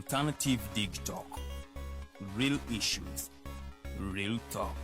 Alternative Dig Talk. Real issues, real talk.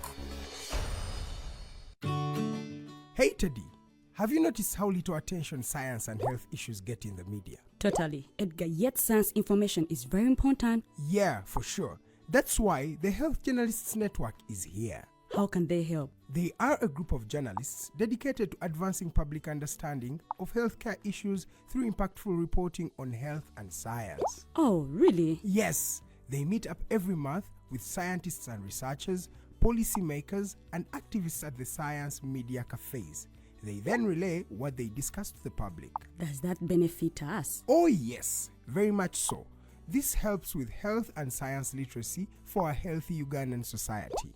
Hey Teddy, have you noticed how little attention science and health issues get in the media? Totally, Edgar, yet science information is very important. Yeah, for sure. That's why the Health Journalists Network is here. How can they help? They are a group of journalists dedicated to advancing public understanding of healthcare issues through impactful reporting on health and science. Oh, really? Yes, they meet up every month with scientists and researchers, policymakers, and activists at the science media cafes. They then relay what they discuss to the public. Does that benefit us? Oh yes, very much so. This helps with health and science literacy for a healthy Ugandan society.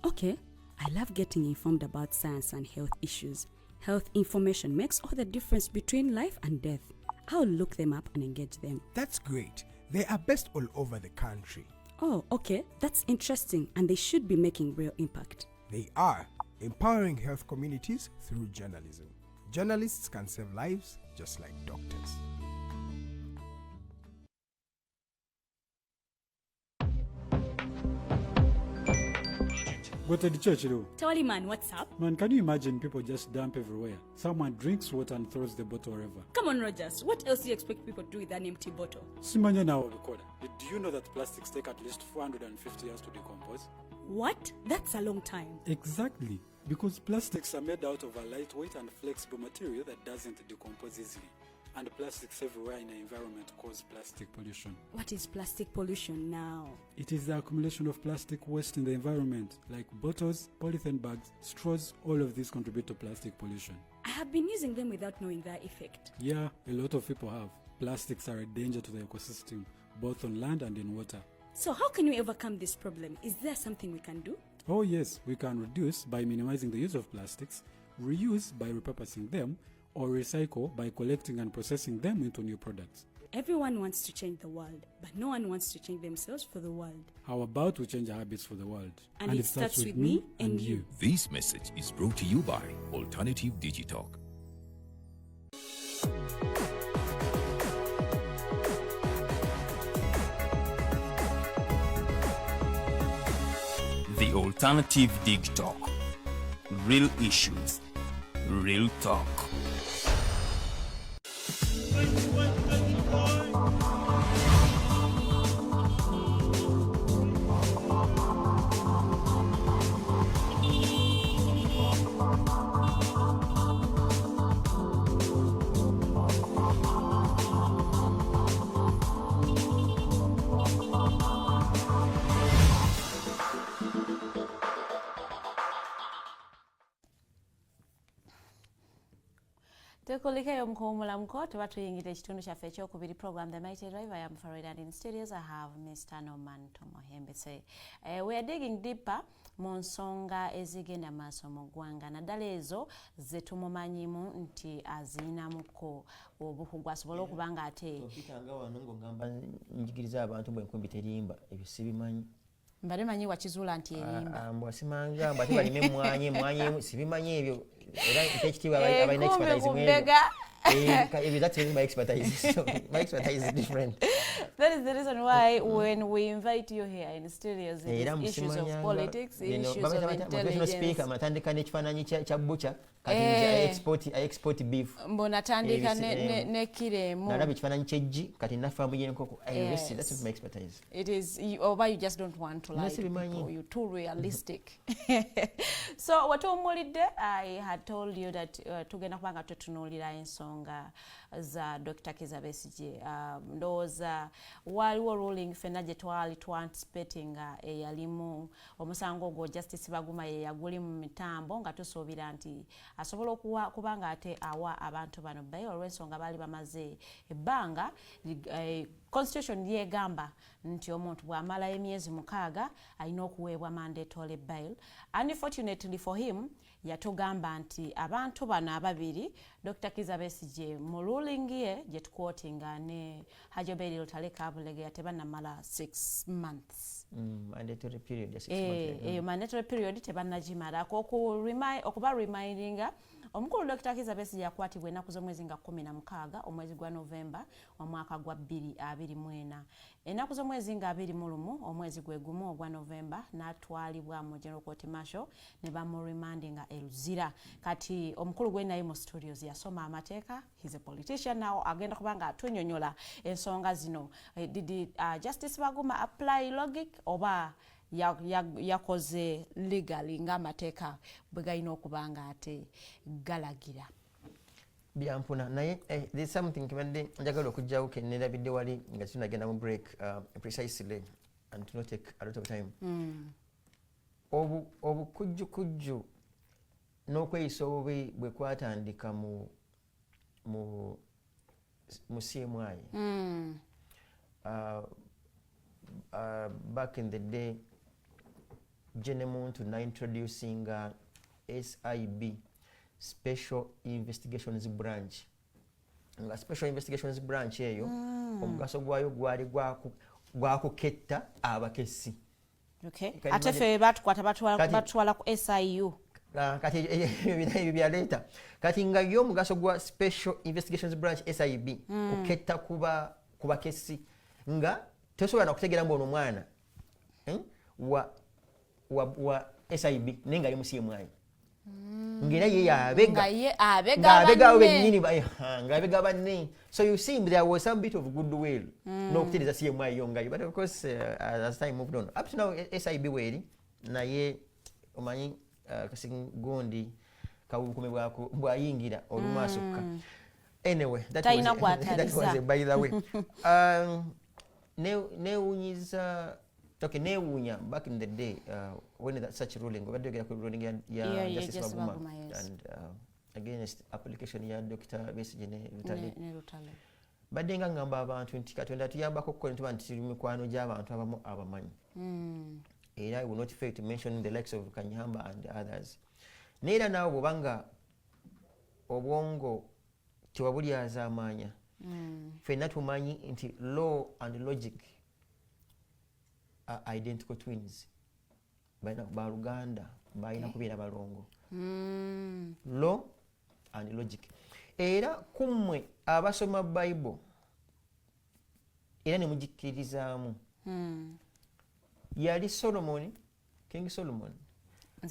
Okay. I love getting informed about science and health issues. Health information makes all the difference between life and death. I'll look them up and engage them. That's great. They are based all over the country. Oh, okay. That's interesting, and they should be making real impact. They are empowering health communities through journalism. Journalists can save lives just like doctors. Go to the church, though. Tawali man, what's up? Man, can you imagine people just dump everywhere? Someone drinks water and throws the bottle wherever. Come on, Rogers. What else do you expect people to do with an empty bottle? Simanya now, Obukenuzi. Do you know that plastics take at least 450 years to decompose? What? That's a long time. Exactly. Because plastics are made out of a lightweight and flexible material that doesn't decompose easily. And plastics everywhere in the environment cause plastic pollution. What is plastic pollution now? It is the accumulation of plastic waste in the environment, like bottles, polythene bags, straws. All of these contribute to plastic pollution. I have been using them without knowing their effect. Yeah, a lot of people have. Plastics are a danger to the ecosystem, both on land and in water. So how can we overcome this problem? Is there something we can do? Oh yes, we can reduce by minimizing the use of plastics, reuse by repurposing them, or recycle by collecting and processing them into new products. Everyone wants to change the world, but no one wants to change themselves for the world. How about we change our habits for the world? And it starts with me and you. This message is brought to you by Alternative Digitalk. The Alternative Dig Talk. Real issues, real talk. Tukulike yomkhumula mkhoto batuyingite ekitundu kyaffe ekyokubiri program The Mighty Drive. I am Farida, and in studios I have Mr. Norman Tumuhimbise. We are digging deeper mu nsonga ezigenda maaso mu ggwanga naddala ezo zetumumanyimu nti azinamuko obukugu asobola okuba nga ate okitanga wano ng'ogamba njigiriza abantu bwe nkumbi terimba ebyo sibimanyi mbale manyi wakizuula nti erimba mbwasimanga mbate balime mwanye sibimanyi ebyo era ekitiibwa abalina expertise mwebyo that's my expertise. So my expertise is different. That is the reason why when we invite you here in studios, it is issues of politics, issues of intelligence. Speaker matandika nekifananyi kya Butya kati export beef. Mbona tandika ne kiremo. Nalaba ekifananyi ky'eggi kati nafamu yenkoko. That's my expertise. It is or you just don't want to lie to people. You're too realistic. So watumulidde, I had told you that tugenda kubanga tutunulira ensonga za Dr. Kizza Besigye. Ndowooza waliwo ruling fenna gye twali anticipating eyalimu omusango ogwo Justice Baguma ye yaguli mu mitambo nga tusuubira nti asobola kuba nga ate awa abantu bano bail olw'ensonga baali bamaze ebbanga. Constitution yegamba nti omuntu bw'amala emyezi 6 alina okuweebwa mandatory bail. Unfortunately for him, yatugamba nti abantu bano ababiri Dr. Kizza Besigye mu ruling ye gye tuquotinga ne Hajoberi Lutale Kabulege tebannamala 6 months. Mandatory period ya 6 months. Mandatory period tebannagimala okuba remindinga Omukulu Dr. Kizza Besigye yakwatibwa ennaku z'omwezi nga 16 omwezi gwa Novemba omwaka gwa 2024. Ennaku z'omwezi nga 21 omwezi gwe gumu ogwa Novemba n'atwalibwa mu General Court Martial ne bamuremandinga eluzira. Kati omukulu gwe naye mu studios yasoma amateeka. He's a politician now, agenda kubanga atunyonyola ensonga zino. Did Justice Baguma apply logic oba yakoze legally ng'amateeka bwe galina okubanga ate galagira? Byampuna naye there's something kibadde njagala okujjawo ke nerabidde wali nga tunagenda mu break precisely and to not take a lot of time. Obukujjukujju n'okweyisa obubi bwe kwatandika mu CMI. Back in the day, Jene Muntu na introducing SIB, Special Investigations Branch. Nga Special Investigations Branch eyo omugaso gwayo gwali gwakuketta abakesi. Okay. Ate fe batukwata batwala ku SIU. Kati ebyo byaleeta. Kati nga yo omugaso gwa Special Investigations Branch SIB kuketta ku bakesi nga tosobola nakutegeera mbu ono omwana wa SIB nenga ali mu CMI. Ngera ye abega bennyini ngabega banne. So you see there was some bit of goodwill n'okutereeza CMI yo ngayo, but of course as time moved on up to now SIB weri naye omanyi kasingondi kawukume bwayingira olumasukka. Anyway, that was it, by the way. Newunya back in the day when that such ruling Justice Baguma and against application ya Dr. Besigye ne Rutale. Badde nga ngamba abantu nti Katonda tuyambako kukola nti bantu tuli mikwano gy'abantu abamu abamanyi. Era I will not fail to mention the likes of Kanyihamba and others. Neera naawe bwobanga obwongo tewabulyaza amaanya. Ffenna tumanyi nti law and logic are identical twins. Baluganda balina kubeera balongo. Law and logic. Era kummwe abasoma Bible era ne mugikkiririzaamu. Yali Solomon, King Solomon.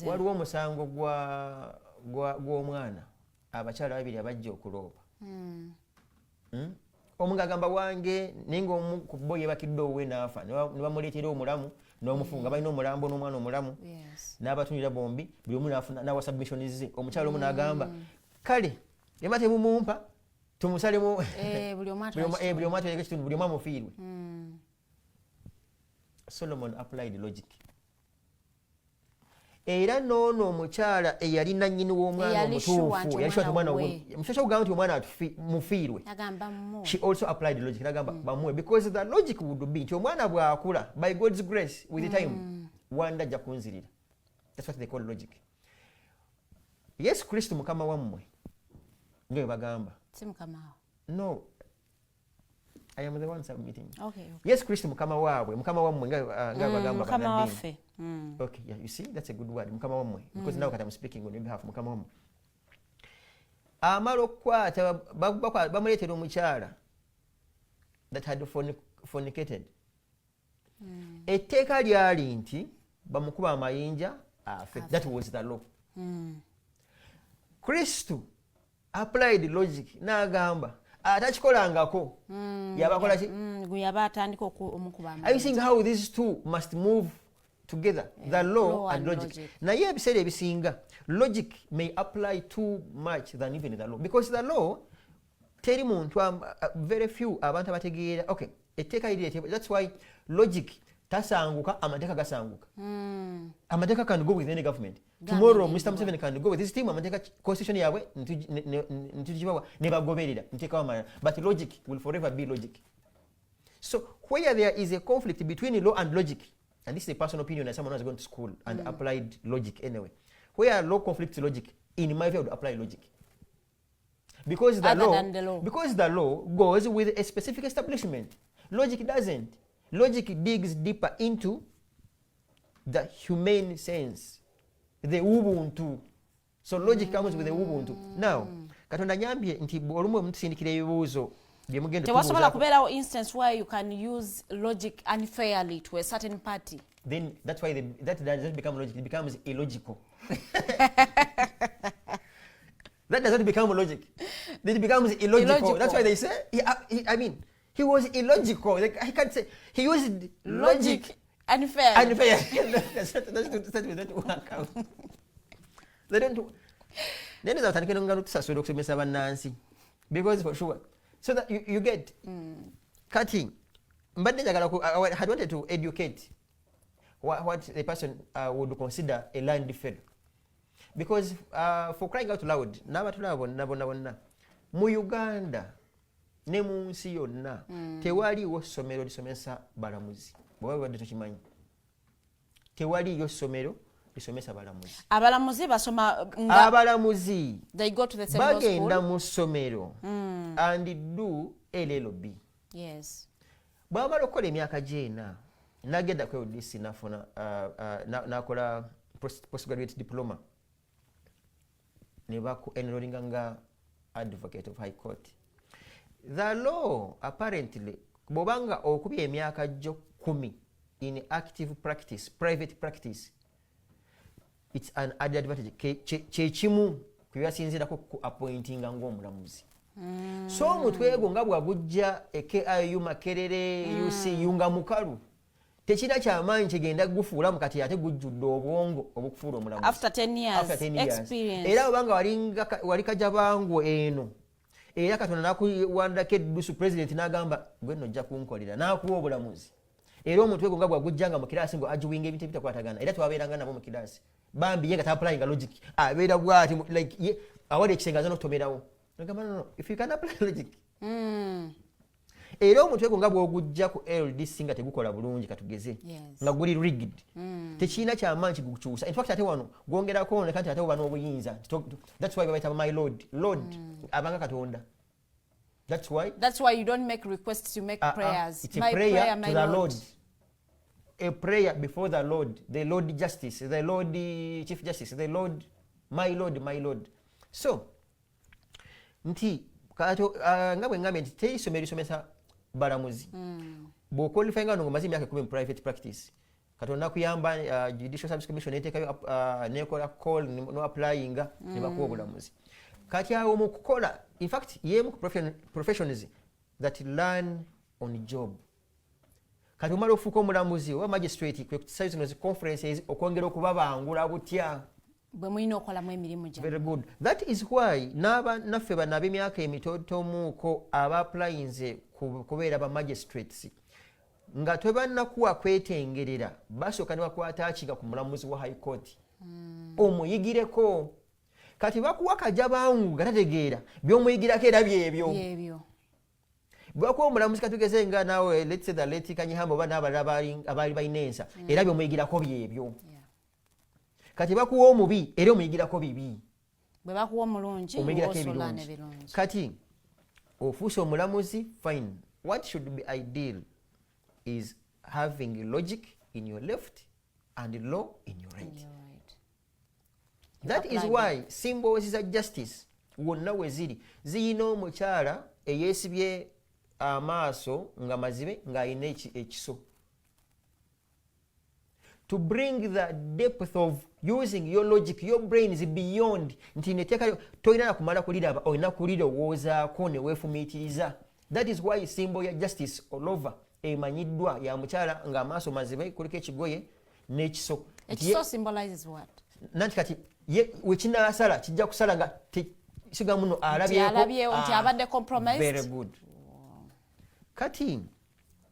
Waliwo omusango gw'omwana abakyala babiri abajja okuloopa. Omuntu agamba wange ninga omu ku bo yebakidde owe n'afa ne bamuleetera omulamu n'omufunga balina omulambo n'omwana omulamu n'abatunira bombi buli omu n'awa submissions ze. Omukyala omu n'agamba kale yema temumumpa tumusalemu buli omu atwaleko ekitundu buli omu amufiirwe. Solomon applied logic. Era noono omukyala eyali nannyini w'omwana omutuufu yali shwati omwana omushansha kugamba nti omwana mufiirwe. She also applied logic. Nagamba bamuwe because the logic would be nti omwana bw'akula by God's grace with the time wanda ajja kunzirira. That's what they call logic. Yesu Kristo mukama wammwe nga bagamba. Si mukama wawe. No. I am the one submitting. Okay. Yes, Kristo mukama wawe, mukama wammwe nga bagamba mukama waffe. Okay, yeah, you see, that's a good word, mukama wammwe, because now that I'm speaking on your behalf, mukama wammwe. Amalo kwata bamuleetera omukyala that had fornicated. Etteeka lyali nti bamukuba amayinja afe. That was the law. Kristo applied logic n'agamba atakikolangako yabakola ki yaba atandika omukuba. Are you seeing how these two must move together? The law and logic. Naye ebiseera ebisinga logic may apply too much than even the law, because the law teri muntu very few abantu abategeera. Okay, etteeka liri. That's why logic tasanguka, amateeka gasanguka. Amateeka can go with any government. Tomorrow Mr. Museveni can go with his team, amateeka constitution yaabwe ntitugibawa ne bagoberera nteekawo amalala. But logic will forever be logic. So where there is a conflict between law and logic, and this is a personal opinion as someone who has gone to school and applied logic anyway, where law conflicts logic, in my view I would apply logic. Because the law goes with a specific establishment. Logic doesn't. Logic digs deeper into the humane sense, the ubuntu, So logic comes with the ubuntu. Now, katonda nyambye nti olumu omutusindikira ebibuuzo bye mugenda tewasobola kubeerawo instance where you can use logic unfairly to a certain party. Then that's why that does not become logic, it becomes illogical. That does not become logic. Then it becomes illogical. That's why they say, he was illogical. Like, I can't say, he used logic unfair. That doesn't work out. They don't. Then it's not bannansi, because for sure. So that you get cutting. But then I had wanted to educate what the person would consider a land defense. Because for crying out loud, mu Uganda ne mu nsi yonna tewaliwo ssomero lisomesa balamuzi. Bwabadde tukimanyi. Tewaliyo ssomero lisomesa balamuzi. Abalamuzi basoma abalamuzi. They go to the same school. Bagenda mu ssomero and do LLB. Yes. Bwamala okukola emyaka gy'ena nagenda ku LDC nafuna nakola postgraduate diploma. Ne baku enrollinga nga advocate of high court. The law apparently bobanga okubya emyaka gyo 10 in active practice, private practice, it's an added advantage. Kyekimu kwebasinzirako ku appointinga ng'omulamuzi. So omutwe gwo nga bwagujja EKIU Makerere UC yunga mukalu tekina kyamaanyi kigenda gufuula mukati ate gujjudde obwongo obukufuula omulamuzi. After 10 years experience. Era obanga wali kajabangu eno era Katonda nakuwandako eddusu president n'agamba gwe nno ojja kunkolera n'akuwa obulamuzi. Era omutwe gwo nga bwagujjanga mu kiraasi ngo ajuwinga ebintu ebitakwatagana era twabeeranga nabo mu kiraasi bambi ye nga ta-applying logic abeera bw'ati like awali ekisengaza n'okutomerawo. No, if you can apply logic. Era omutwe gwo nga bw'ogujja ku LDC nga tegukola bulungi katugeze nga guli rigged tekiina kyamaanyi kigukukyusa. In fact ate wano gwongerako ne kati ate oba n'obuyinza. That's why babayita my lord abanga Katonda. That's why you don't make requests, you make prayers. It's a prayer to the Lord. A prayer before the Lord, the Lord Justice, the Lord Chief Justice, the Lord, my Lord. So nti kato nga bwe ngambe nti teisomero lisomesa balamuzi. Bw'okwalify nga ngo mazi emyaka 10 private practice. Katonda kuyamba Judicial Service Commission neteekayo nekola call no applying ne bakuwa obulamuzi. Kati awo mu kukola, in fact yemu professions that learn on job. Kati omala ofuuka omulamuzi oba magistrate kwe kusize zino conferences okwongera okubabangula butya. Very good. That is why naffe bano ab'emyaka emitotomuuko aba-applyinze kubeera ba magistrates nga tebannakuwa kwetengerera basooka ne bakwata akiga ku mulamuzi wa high court omuyigireko. Kati bakuwa kajabangu nga tategeera by'omuyigirako era byebyo. Bwakuwa omulamuzi katugeze nga naawe let's say the late Kanyihamba oba n'abalala abaali balina ensa era by'omuyigirako byebyo. Kati bakuwa omubi era omuyigirako bibi. Bwe bakuwa omulungi osola ne birungi. Kati ofuuse omulamuzi fine. What should be ideal is having logic in your left and law in your right. That is why symbols za justice wonna we ziyina omukyala eyeesibye amaaso nga mazibe ng'ayina ekiso. To bring the depth of using your logic, your brain is beyond. Nti neteeka toyina na kumala kuliraba olina kulirowoozaako ne weefumiitiriza. That is why symbol ya justice all over emanyiddwa ya mukyala ng'amaaso mazibe kuliko ekigoye n'ekiso. Ekiso symbolizes what? Nanti kati ye wekinaasala kijja kusala nga siga muno alabyewo nti abadde compromised. Very good. Kati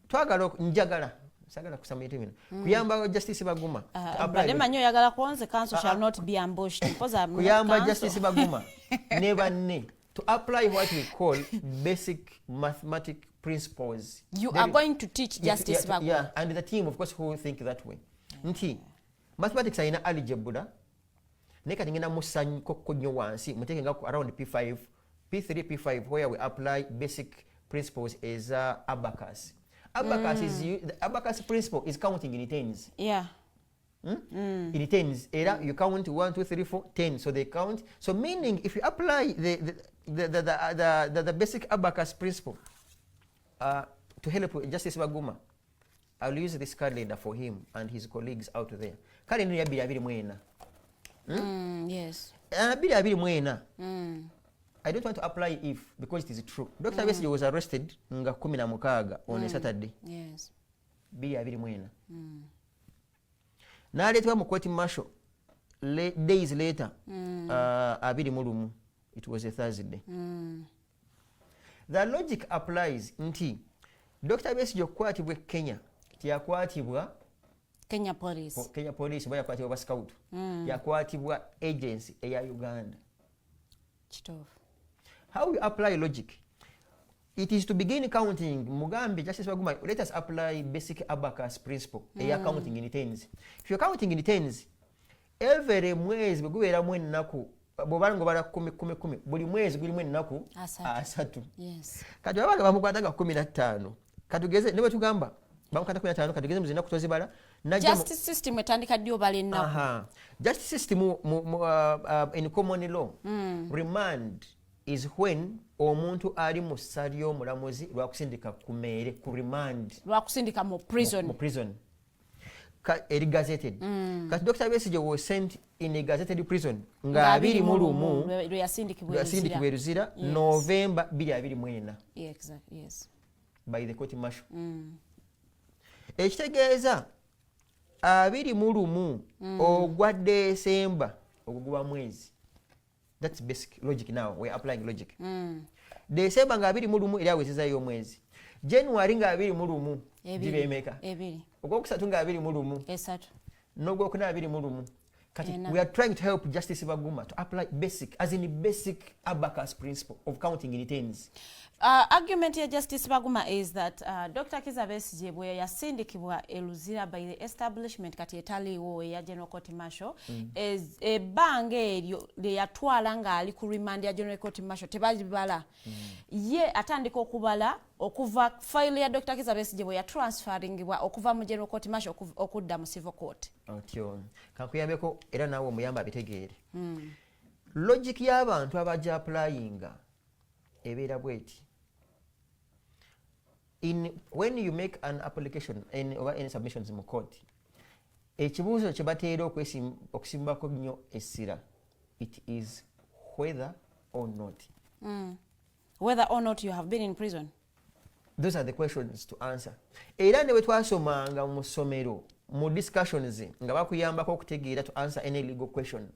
twagala njagala sagala kusama bino kuyamba justice baguma abadde manyo yagala kuonze council shall not be ambushed kuyamba justice baguma ne banne to apply what we call basic mathematic principles. You are going to teach justice baguma. Yeah, and the team of course who think that way. Nti mathematics ayina algebra ne kati ngenda musanyu kokko nnyo wansi muteke nga around P5 P3 P5 where we apply basic principles is abacus. Abacus is the abacus principle is counting in tens. Yeah. in tens. Era you count 1, 2, 3, 4, 10. So they count. So meaning if you apply the basic abacus principle to help Justice Baguma, I'll use this calendar for him and his colleagues out there. Calendar ya bili mwena. Yes. Bili mwena. I don't want to apply if because it is true. Dr. Besigye was arrested nga 16 on a Saturday. Yes. Bili mwena. N'aleetebwa mu court martial days later. Abili mulumu. It was a Thursday. The logic applies nti Dr. Besigye okukwatibwa Kenya tiyakwatibwa Kenya Police. Kenya Police yakwatibwa ba scout. Yakwatibwa agency eya Uganda. Chitofu. How you apply logic? It is to begin counting. Mugambi, Justice Baguma, let us apply basic abacus principle. Eya counting in tens. If you're counting in tens, every mwezi bwera mwenaku bobango bara 10 buli mwezi guli mwenaku asatu. Yes. Kati abanga bamukwatanga 15. Katugeze nebo tugamba bamukata 15 katugeze muzina kutozibala na justice system etandika dio bali nako. Justice system in common law. Remand is when omuntu ali mu salyo mulamuzi lwakusindika kumere ku remand lwakusindika mu prison. Eri gazetted. Kati Dr. Besigye was sent in a gazetted prison nga 21 lwasindikibwa Luzira November 2024. Yeah, exactly. Yes. By the court martial. Ekitegeeza 21 ogwa December ogugwa mwezi. That's basic logic now. We're applying logic. December nga 21 eri awezeza yo mwezi. January nga 21 jibe emeka. Ogwokusatu nga 21. Esatu. N'ogwokuna 21. Kati we are trying to help Justice Baguma to apply basic, as in basic abacus principle of counting in tens. Argument ya Justice Baguma is that Dr. Kizza Besigye bwe yasindikibwa Luzira by the establishment kati etaliwo ya General Court Martial is ebbanga eryo lye yatwala nga ali ku remand ya General Court Martial tebagibala. Ye atandika okubala okuva file ya Dr. Kizza Besigye bwe ya transferringibwa okuva mu General Court Martial okudda mu Civil Court. Atyo kankuyambeko era nawe omuyamba abitegeere. Logic y'abantu abaja applyinga ebeera bweti. When you make an application over any submissions in court, ekibuuzo kye bateera okusimbako nnyo essira, it is whether or not. Whether or not you have been in prison. Those are the questions to answer. Era ne bwe twasomanga mu ssomero mu discussions nga bakuyambako okutegeera to answer any legal question,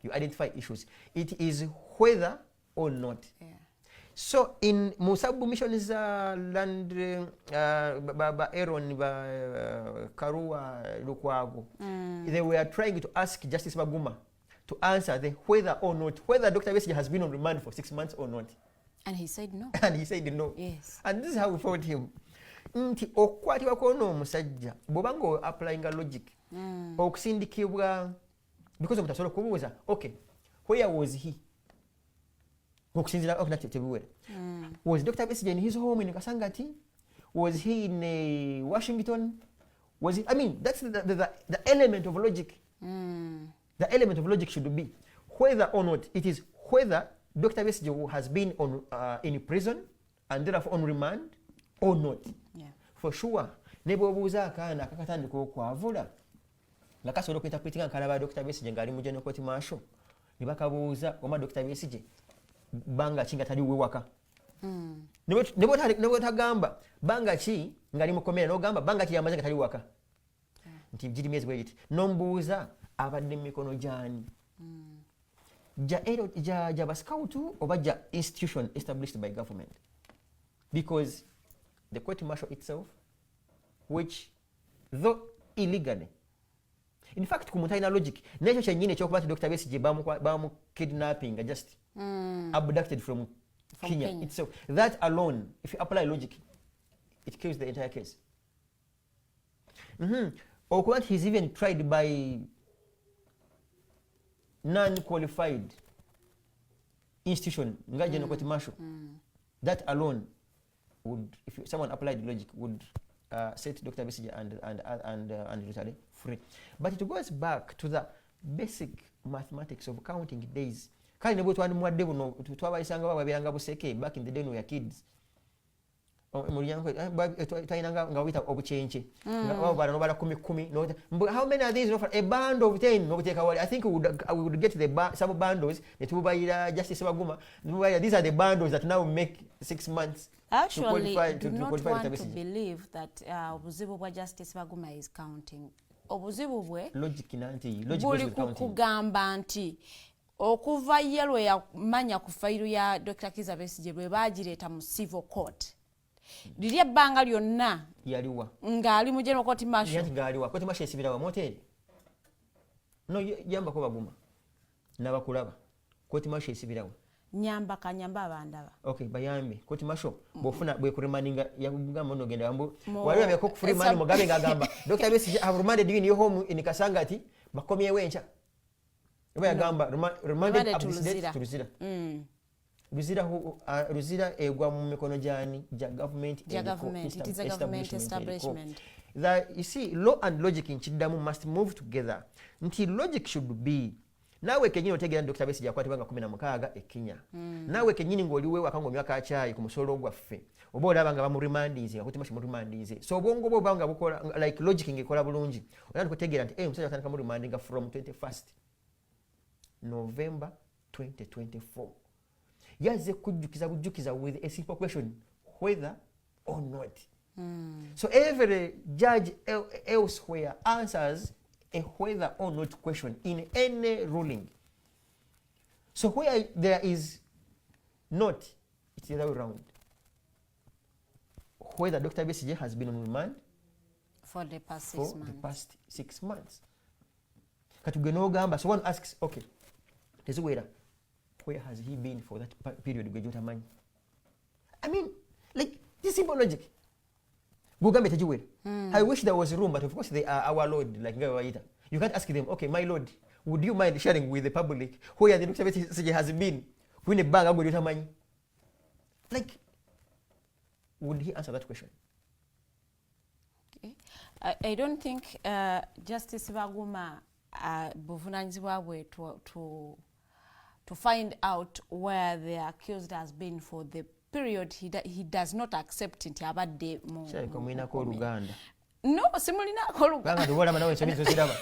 you identify issues. It is whether or not. Yeah. So in submissions land ba Aaron ba Karua Lukwago, they were trying to ask Justice Baguma to answer the whether or not, whether Dr. Besigye has been on remand for 6 months or not. And he said no. And he said no. Yes. And this is how we fought him. Nti okwatibwa kono omusajja bw'obanga applying a logic okusindikibwa because omutasobola kubuuza okay where was he okusinzira okunatebuwera was Dr. Besigye in his home in Kasangati, was he in Washington, was he, I mean that's the element of logic. The element of logic should be whether or not it is whether Dr. Besigye has been on in prison and therefore on remand or not. Yeah. For sure. Nebo obuuza akaana akakatandika okwavula nga kasobola okuinterpretinga nkalaba Dr. Besigye ng'ali mu General Court Martial ne bakabuuza oma Dr. Besigye banga ki nga tali wewaka. Nebo tagamba banga ki ng'ali mukomera n'ogamba banga ki yamaze nga tali waka. Nti giri myezi bwe giti n'ombuuza abadde mu mikono gy'ani. Ja baskautu oba ja institution established by government, because the court martial itself, which though illegally, in fact kumutaina logic nekyo kyennyini ekyokuba nti Dr. Besigye bamu kidnapping just abducted from Kenya itself, that alone if you apply logic it kills the entire case. Okuba nti he's even tried by non-qualified institution nga General Court Martial, that alone would, if someone applied logic, would set Dr. Besigye and Rutale free. But it goes back to the basic mathematics of counting days. Kali nebo twani mwadde buno twabayisanga babiranga buseke back in the day when we were kids. Twainanga nga wita obuchenche. Nga bala no bala 10 no. How many are these? A band of 10 no take away. I think we would get the some bundles that we buy Justice Baguma. These are the bundles that now make 6 months. Actually, I do not want to believe that obuzibu bwa Justice Baguma is counting. Obuzibu bwe logic nanti buli kugamba nti okuva yelwe ya manya ku failu ya Dr. Kizza Besigye bwe bagireta mu civil court. Lili ebbanga lyonna yaliwa ngali mu general court martial. Yati ngaliwa court martial esibira wa moteri. No yamba ko baguma. Nabakulaba. Court martial esibira wa. Nyamba kanyamba abandaba. Okay, bayambe. Court martial bofuna bwe kuremaninga yakugamba no genda ambu. Wali ameko kufuri mani Mugabe ngagamba. Dr. Besigye have remanded you in your home in Kasangati bakomye wencha. Eba yagamba remanded up this date to Ruzira. Ruzira egwa mu mikono jani ja government. It is a government establishment. That you see, law and logic in Chidamu must move together. Until logic should be nawe kenyini otegera Dr. Besigye akwatibanga 16 e Kenya. Nawe kenyini ngoliwe wakango myaka achayi ku musolo gwaffe. Oba olabanga bamuremandinze akuti mashi muremandinze. So obwongo bwo banga bukola like logic ngekola bulungi. Olandi kutegera nti musajja atandika muremandinga from 21st November 2024. Yaze kujukiza with a simple question, whether or not. So every judge elsewhere answers a whether or not question in any ruling. So where there is not, it's the other way around. Whether Dr. Besigye has been on remand for the past 6 months. Katugeno gamba, so one asks, okay, where has he been for that period? I mean, like, this simple logic. I wish there was room, but of course they are our Lord. Like you can't ask them, okay, my Lord, would you mind sharing with the public where the Dr. Besigye has been? When a bag like, would he answer that question? Okay. I don't think Justice Baguma buvunanyizibwa bwe to find out where the accused has been for the period he does not accept nti abadde mu ko Luganda. No, simulina ko Luganda. Banga nawe sobizo ziraba.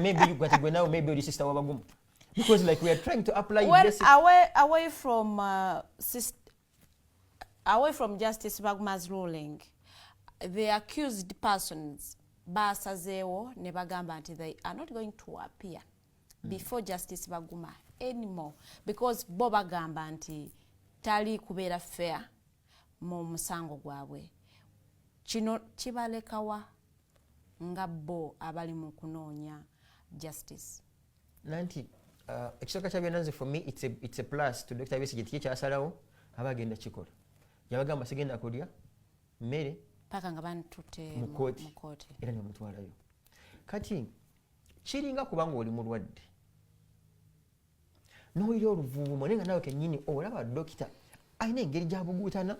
Maybe you got to go now, maybe your sister wabagum. Because like we are trying to apply basic away from Justice Baguma's ruling, the accused persons basazeewo ne bagamba nti they are not going to appear before Justice Baguma anymore because bo bagamba nti tali kubeera fair mu musango gwabwe. Kino kibalekawa nga bo abali mu kunoonya justice. Nanti ekisooka kya byananze for me it's a plus to Dr. Besigye nti kyasalawo abagenda kikola. Yabagamba sigenda kulya mmere paka nga bantute mu kooti era ne mutwalayo. Kati kiringa kubanga oli mulwadde n'oyira oluvuubumo naye nga nawe kennyini olaba dokita alina engeri gy'abuguutana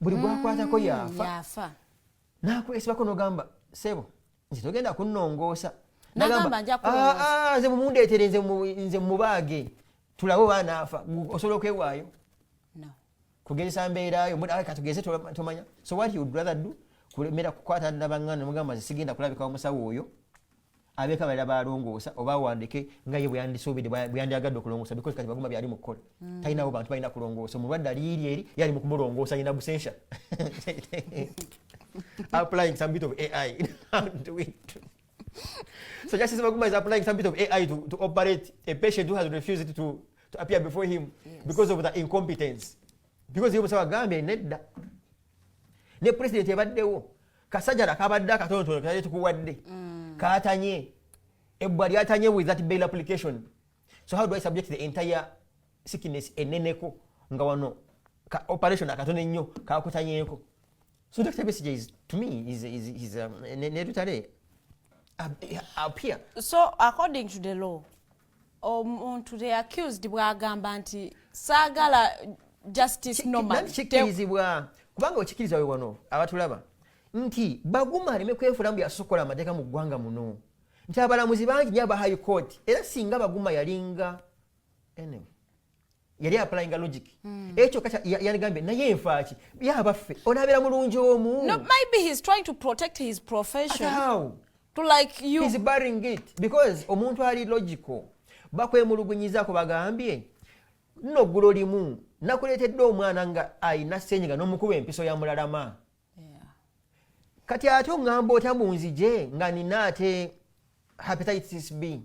buli gwakwatako yafa n'akwesibako n'ogamba sebo nti togenda kunnongoosa n'agamba nze mumundeetere nze mubaage tulabe oba anaafa osobola okwewaayo kugezesa mbeerayo katugeze tomanya. So what you would rather do kulemera kukwata nabangana nemugamba sigenda kulabika omusawo oyo abeka balira balongoosa oba wandike nga ye bweyandisuubidde bweyandiyagadde okulongoosa because kati Baguma byali mu kukola talinawo bantu balina kulongoosa omulwadde aliiri eri yali mu kumulongoosa alina busensha applying some bit of AI to it. So Justice Baguma is applying some bit of AI to operate a patient who has refused to appear before him because of the incompetence. Because you saw Gambia nedda ne president yabaddewo kasajjala kabadde akatonotono kali tukuwadde katanye ebbwa lyatanye with that bail application. So how do I subject the entire sickness eneneko nga wano operation akatono ennyo kakutanyeeko? So Dr. Besigye is to me is netutale up here. So according to the law to the accused bwagamba nti saagala justice normal kikirizibwa kubanga okikiriza we wano abatulaba nti Baguma aleme kwefula mbu yasokola amateeka mu ggwanga muno nti abalamuzi bangi nnyo aba high court era singa Baguma yalinga anyway yali applying logic ekyo kati yanigambye naye enfaaki byabaffe onabeera mulungi omu. No, maybe he's trying to protect his profession. How? To like you. He's burying it because omuntu ali logical bakwemulugunyizaako bagambye nno ggulo limu nakuleetedde omwana nga ayina ssenyiga n'omukuba empiso ya mulalama. Kati ate oŋŋamba otya munzije nga nina ate hepatitis B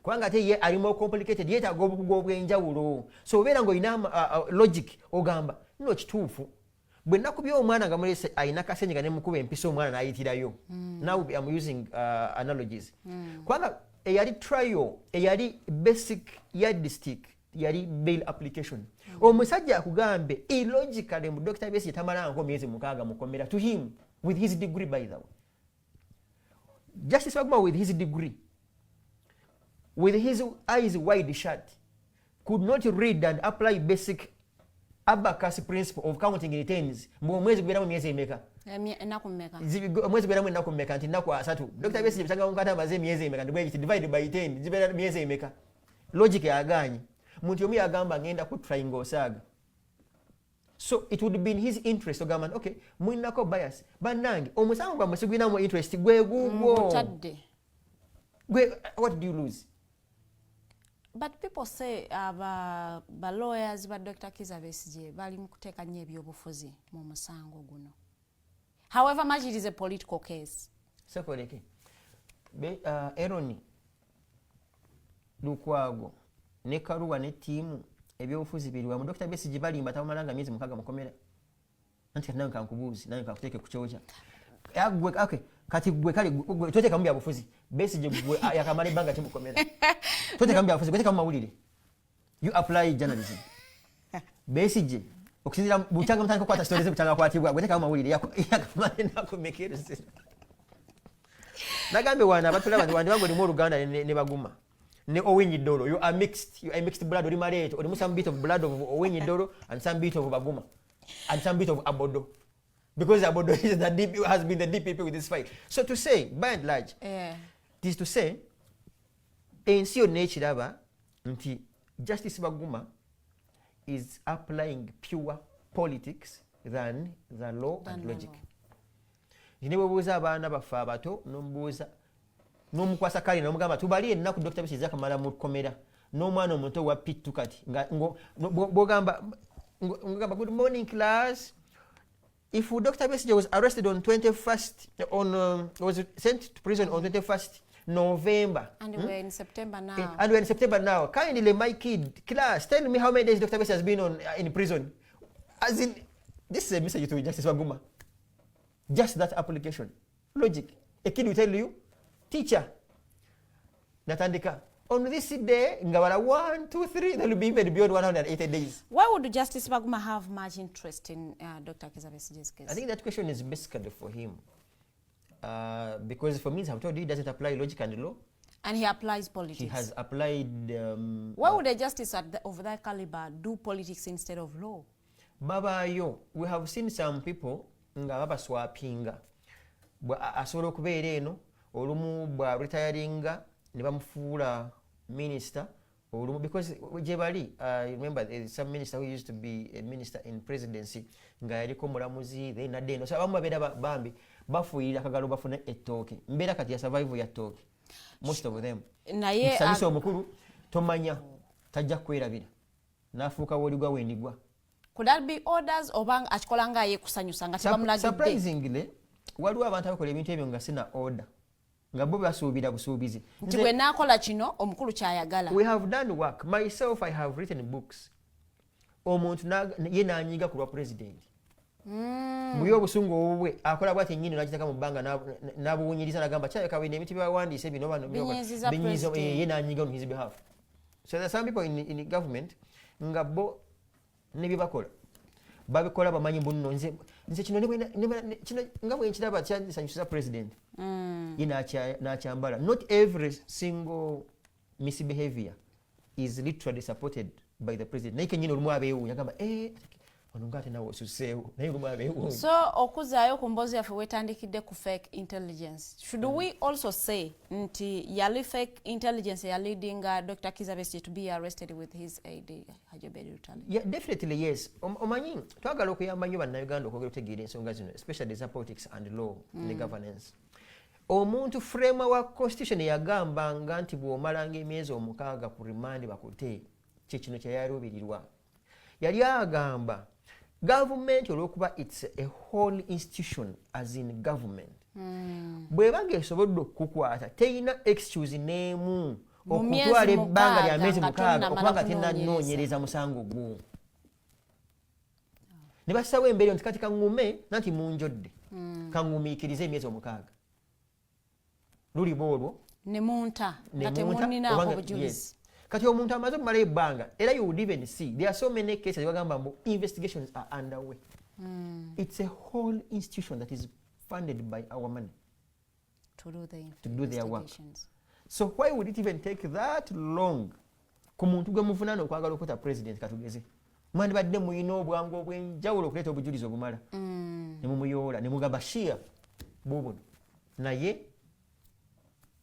kubanga ate ye ali more complicated yeetaaga obukugu obw'enjawulo so obeera ng'olina logic ogamba nno kituufu bwe nakubya omwana nga mulese ayina kasenyiga ne mukuba empiso omwana n'ayitirayo. Now I'm using analogies kubanga eyali trial eyali basic yardstick yali bail application omusajja akugambe illogically mu Dr. Besigye tamalanko myezi 6 mukomera to him with his degree by the way. Justice Baguma with his degree with his eyes wide shut could not read and apply basic abacus principle of counting in tens. Mwezi gweramu myezi emeka? Enaku mmeka? Mwezi gweramu enaku mmeka nti nnaku 3. Dr. Besigye bisanga mukata amaze myezi emeka ndibwe divide by 10 zibera myezi emeka? Logic yaganye. Muntu yomu yagamba ngenda ku triangle osaga. So it would be in his interest to government, okay, mwinako bias. Bannange, omusango gwa musigwinamu interest gwe gugwo. What do you lose? But people say ba lawyers ba Dr. Kizza Besigye bali mukuteeka nnyo ebyobufuzi mu musango guno. However much it is a political case. Sekoleke. Eroni Lukwago ne Karuwa ne tiimu ebyobufuzi biriwa mu Dr. Besigye balimba tamalanga myezi 6 mukomera. Anti nawe kankubuuzi nawe kankuteeke ku kyoja. Agwe okay kati gwe kali tote kambi abufuzi Besigye gwe yakamala ibanga kimukomera. Tote kambi abufuzi gwe kama mawulire. You apply journalism. Besigye okusinzira buchanga mutandika kwata stories buchanga kwatibwa gwe kama mawulire yakamala nakumekereza. Nagambe wana abatula abantu wandibango ni mu Uganda ne Baguma. Ne Owinyi Dolo, you are mixed blood oli maleto oli some bit of blood of Owinyi Dolo and some bit of Baguma and some bit of Abodo because Abodo is the deep has been the DPP with this fight. So to say by and large it is to say ensi yo nekiraba nti Justice Baguma is applying pure politics than the law and logic. Niwe buuza abaana bafa abato nombuuza n'omukwasa kali n'omugamba tubali ennaku Dr. Besigye akamala mu komera n'omwana omuto wa pitu kati bwogamba good morning class. If Dr. Besigye was arrested on 21st was sent to prison on 21st November and we're in September now and we're in September now, kindly my kid class tell me how many days Dr. Besigye has been in prison. As in this is a message to Justice Baguma. Just that application logic. A kid will tell you teacher natandika on this day ngawala 1 2 3 there will be even beyond 180 days. Why would Justice Baguma have much interest in Dr. Kizza Besigye's case? I think that question is basically for him because for me I've told you he doesn't apply logic and law and he applies politics. He has applied why would a justice of that caliber do politics instead of law? Babayo, we have seen some people nga babaswapinga asobola okubeera eno olumu bwa retiringa ne bamufuula minister olumu because gye bali remember there is some minister who used to be a minister in presidency nga yaliko mulamuzi then nadde eno so abamu babeera bambi bafuuyira akagalo bafune ettooke mbeera kati ya survival ya ttooke most of them naye musanyusa omukulu tomanya tajja kwerabira n'afuuka woligwa wendigwa. Could that be orders obanga akikola nga ye kusanyusa nga tebamulagidde? Surprisingly waliwo abantu abakola ebintu ebyo nga sina order nga bo basuubira busuubizi nti bwe naakola kino omukulu kyayagala. We have done work. Myself I have written books omuntu ye n'anyiga ku lwa president mu by'obusungu obubwe akola bwati nnyini n'agiteka mu bbanga n'abuwunyiriza n'agamba kyayaka bino ebintu byawandiise bino bano binyizo ye n'anyiga on his behalf. So there are some people in government nga bo ne byebakola babikola bamanyi bunno nze kino nga bwe nkiraba kyasanyusiza president ye n'akyambala. Not every single misbehavior is literally supported by the president. Naye kenyini olumu abeewuunya agamba onongate nawe osuseewo naye gumwabeewo. So okuzaayo ku mboozi yaffe wetandikidde ku fake intelligence. Should we also say nti yali fake intelligence ya leading Dr. Kizza Besigye to be arrested with his aid Hajoberi Rutale? Yeah, definitely yes. Omanyi twagala okuyamba nnyo bannayuganda okwogera otegeera ensonga zino, especially za politics and law ne governance. Omuntu frame wa constitution yagambanga nti bw'omalanga emyezi 6 ku remand bakute kino kyayaluubirirwa. Yali agamba government olwokuba it's a whole institution as in government. Bwebanga esobodde okukwata teyina excuse n'emu okutwala ebbanga lya myezi 6 okubanga tennanoonyereza musango gwo. Ne bassawo embeera nti kati kaŋŋume nanti munjodde kaŋŋumiikirize emyezi 6. Luliba olwo ne munta nga temuninaako bujulizi. Kati omuntu amaze okumala ebbanga era you would even see there are so many cases bagamba mbu investigations are underway. It's a whole institution that is funded by our money to do their work. So why would it even take that long ku muntu gwe muvunaana okwagala okuta president katugeze mwandibadde muyina obwangu obwenjawulo okuleeta obujulizi obumala ne mumuyoola ne mugamba shia bubuno naye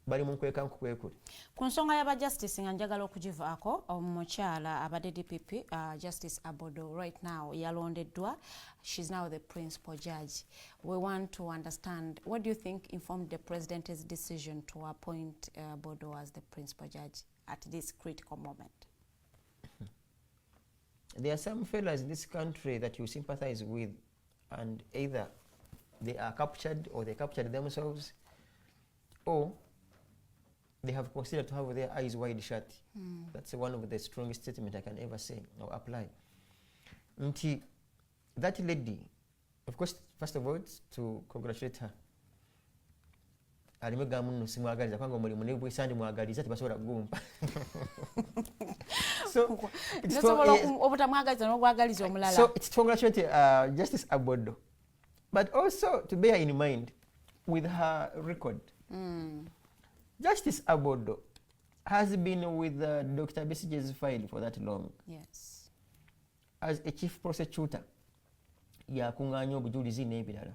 bali munkweka nkukwekule. Ku nsonga y'aba justice nga njagala okugivaako omukyala abadde DPP Justice Abodo right now yalondeddwa. She's now the principal judge. We want to understand, what do you think informed the president's decision to appoint Abodo as the principal judge at this critical moment? There are some fellows in this country that you sympathize with, and either they are captured or they captured themselves, or they have considered to have their eyes wide shut. That's one of the strongest statements I can ever say or apply. Nti, that lady, of course, first of all, to congratulate her. Alimega muno simwagaliza kwanga omulimu ne bwesandi mwagaliza tebasobola kugumpa. So it's to congratulate Justice Abodo, but also to bear in mind with her record. Justice Abodo has been with Dr. Besigye's file for that long. Yes. As a chief prosecutor, yakunganya obujulizi n'ebirala.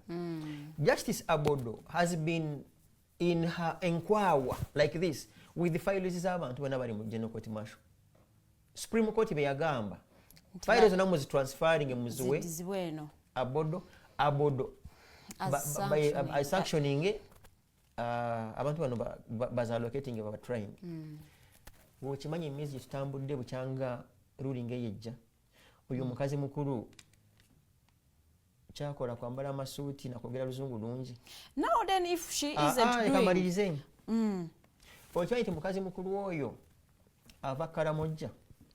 Justice Abodo has been in her enkwawa like this with the files z'abantu bonna bali mu General Court Martial. Supreme Court beyagamba files zonna muzitransferring muziwe Abodo as sanctioning abantu bano bazalocating baba train. Wokimanyi emyezi tutambudde bukyanga ruling eyejja oyo mukazi mukulu kyakola kwambala amasuuti nakwogera luzungu lungi. Now then if she isn't doing okimanyi nti mukazi mukulu oyo ava Karamojja.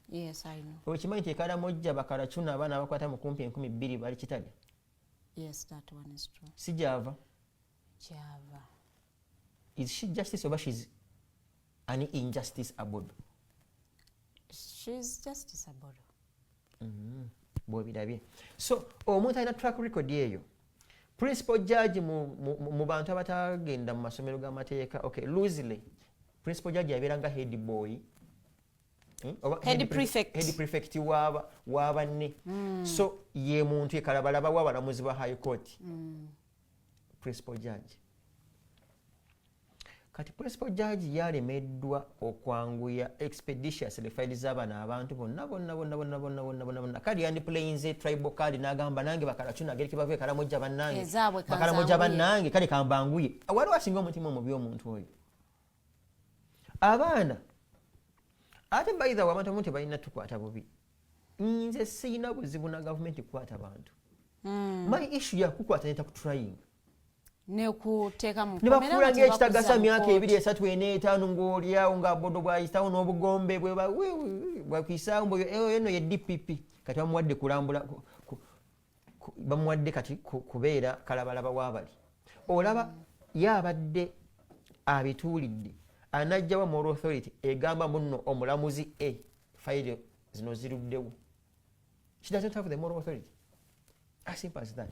Yes, I know. Okimanyi nti Karamojja bakalacuna abaana abakwata mu kumpi 2,000 bali kitali. Yes, that one is true. Si Java. Java. Is she justice or she's an injustice Abodo? She's Justice Abodo. Bwebirabye. So omuntu alina track record eyo. Principal judge mu bantu abatagenda mu masomero g'amateeka, okay, loosely principal judge yabeeranga head boy, head prefect w'abanne. So ye muntu ekalabalaba w'abalamuzi ba high court. Principal judge. Kati principal judge yalemeddwa okwanguya expeditiously file z'abana abantu bonna kali yandiplayinze tribal card n'agamba nange bakalacuna gereki bave Karamojja bannange bakaramojja bannange kale kambanguye. Waliwo asinga omutima omubi omuntu oyo. Abaana ate bayiza abantu abamu tebalina tukwata bubi. Nze siyina buzibu na gavumenti kukwata abantu. My issue yakukwata neta kutrying nekuteeka mu komera nge kitagasa myaka 2 3 4 5 ng'olyawo nga Abodo bwayitawo n'obugombe bwakwisaawo mbu eno ye DPP kati bamuwadde kulambula bamuwadde kati kubeera kalabalaba w'Abali. Olaba yabadde abituulidde anajjawa moral authority egamba muno omulamuzi file zino ziruddewo. She doesn't have the moral authority. As simple as that.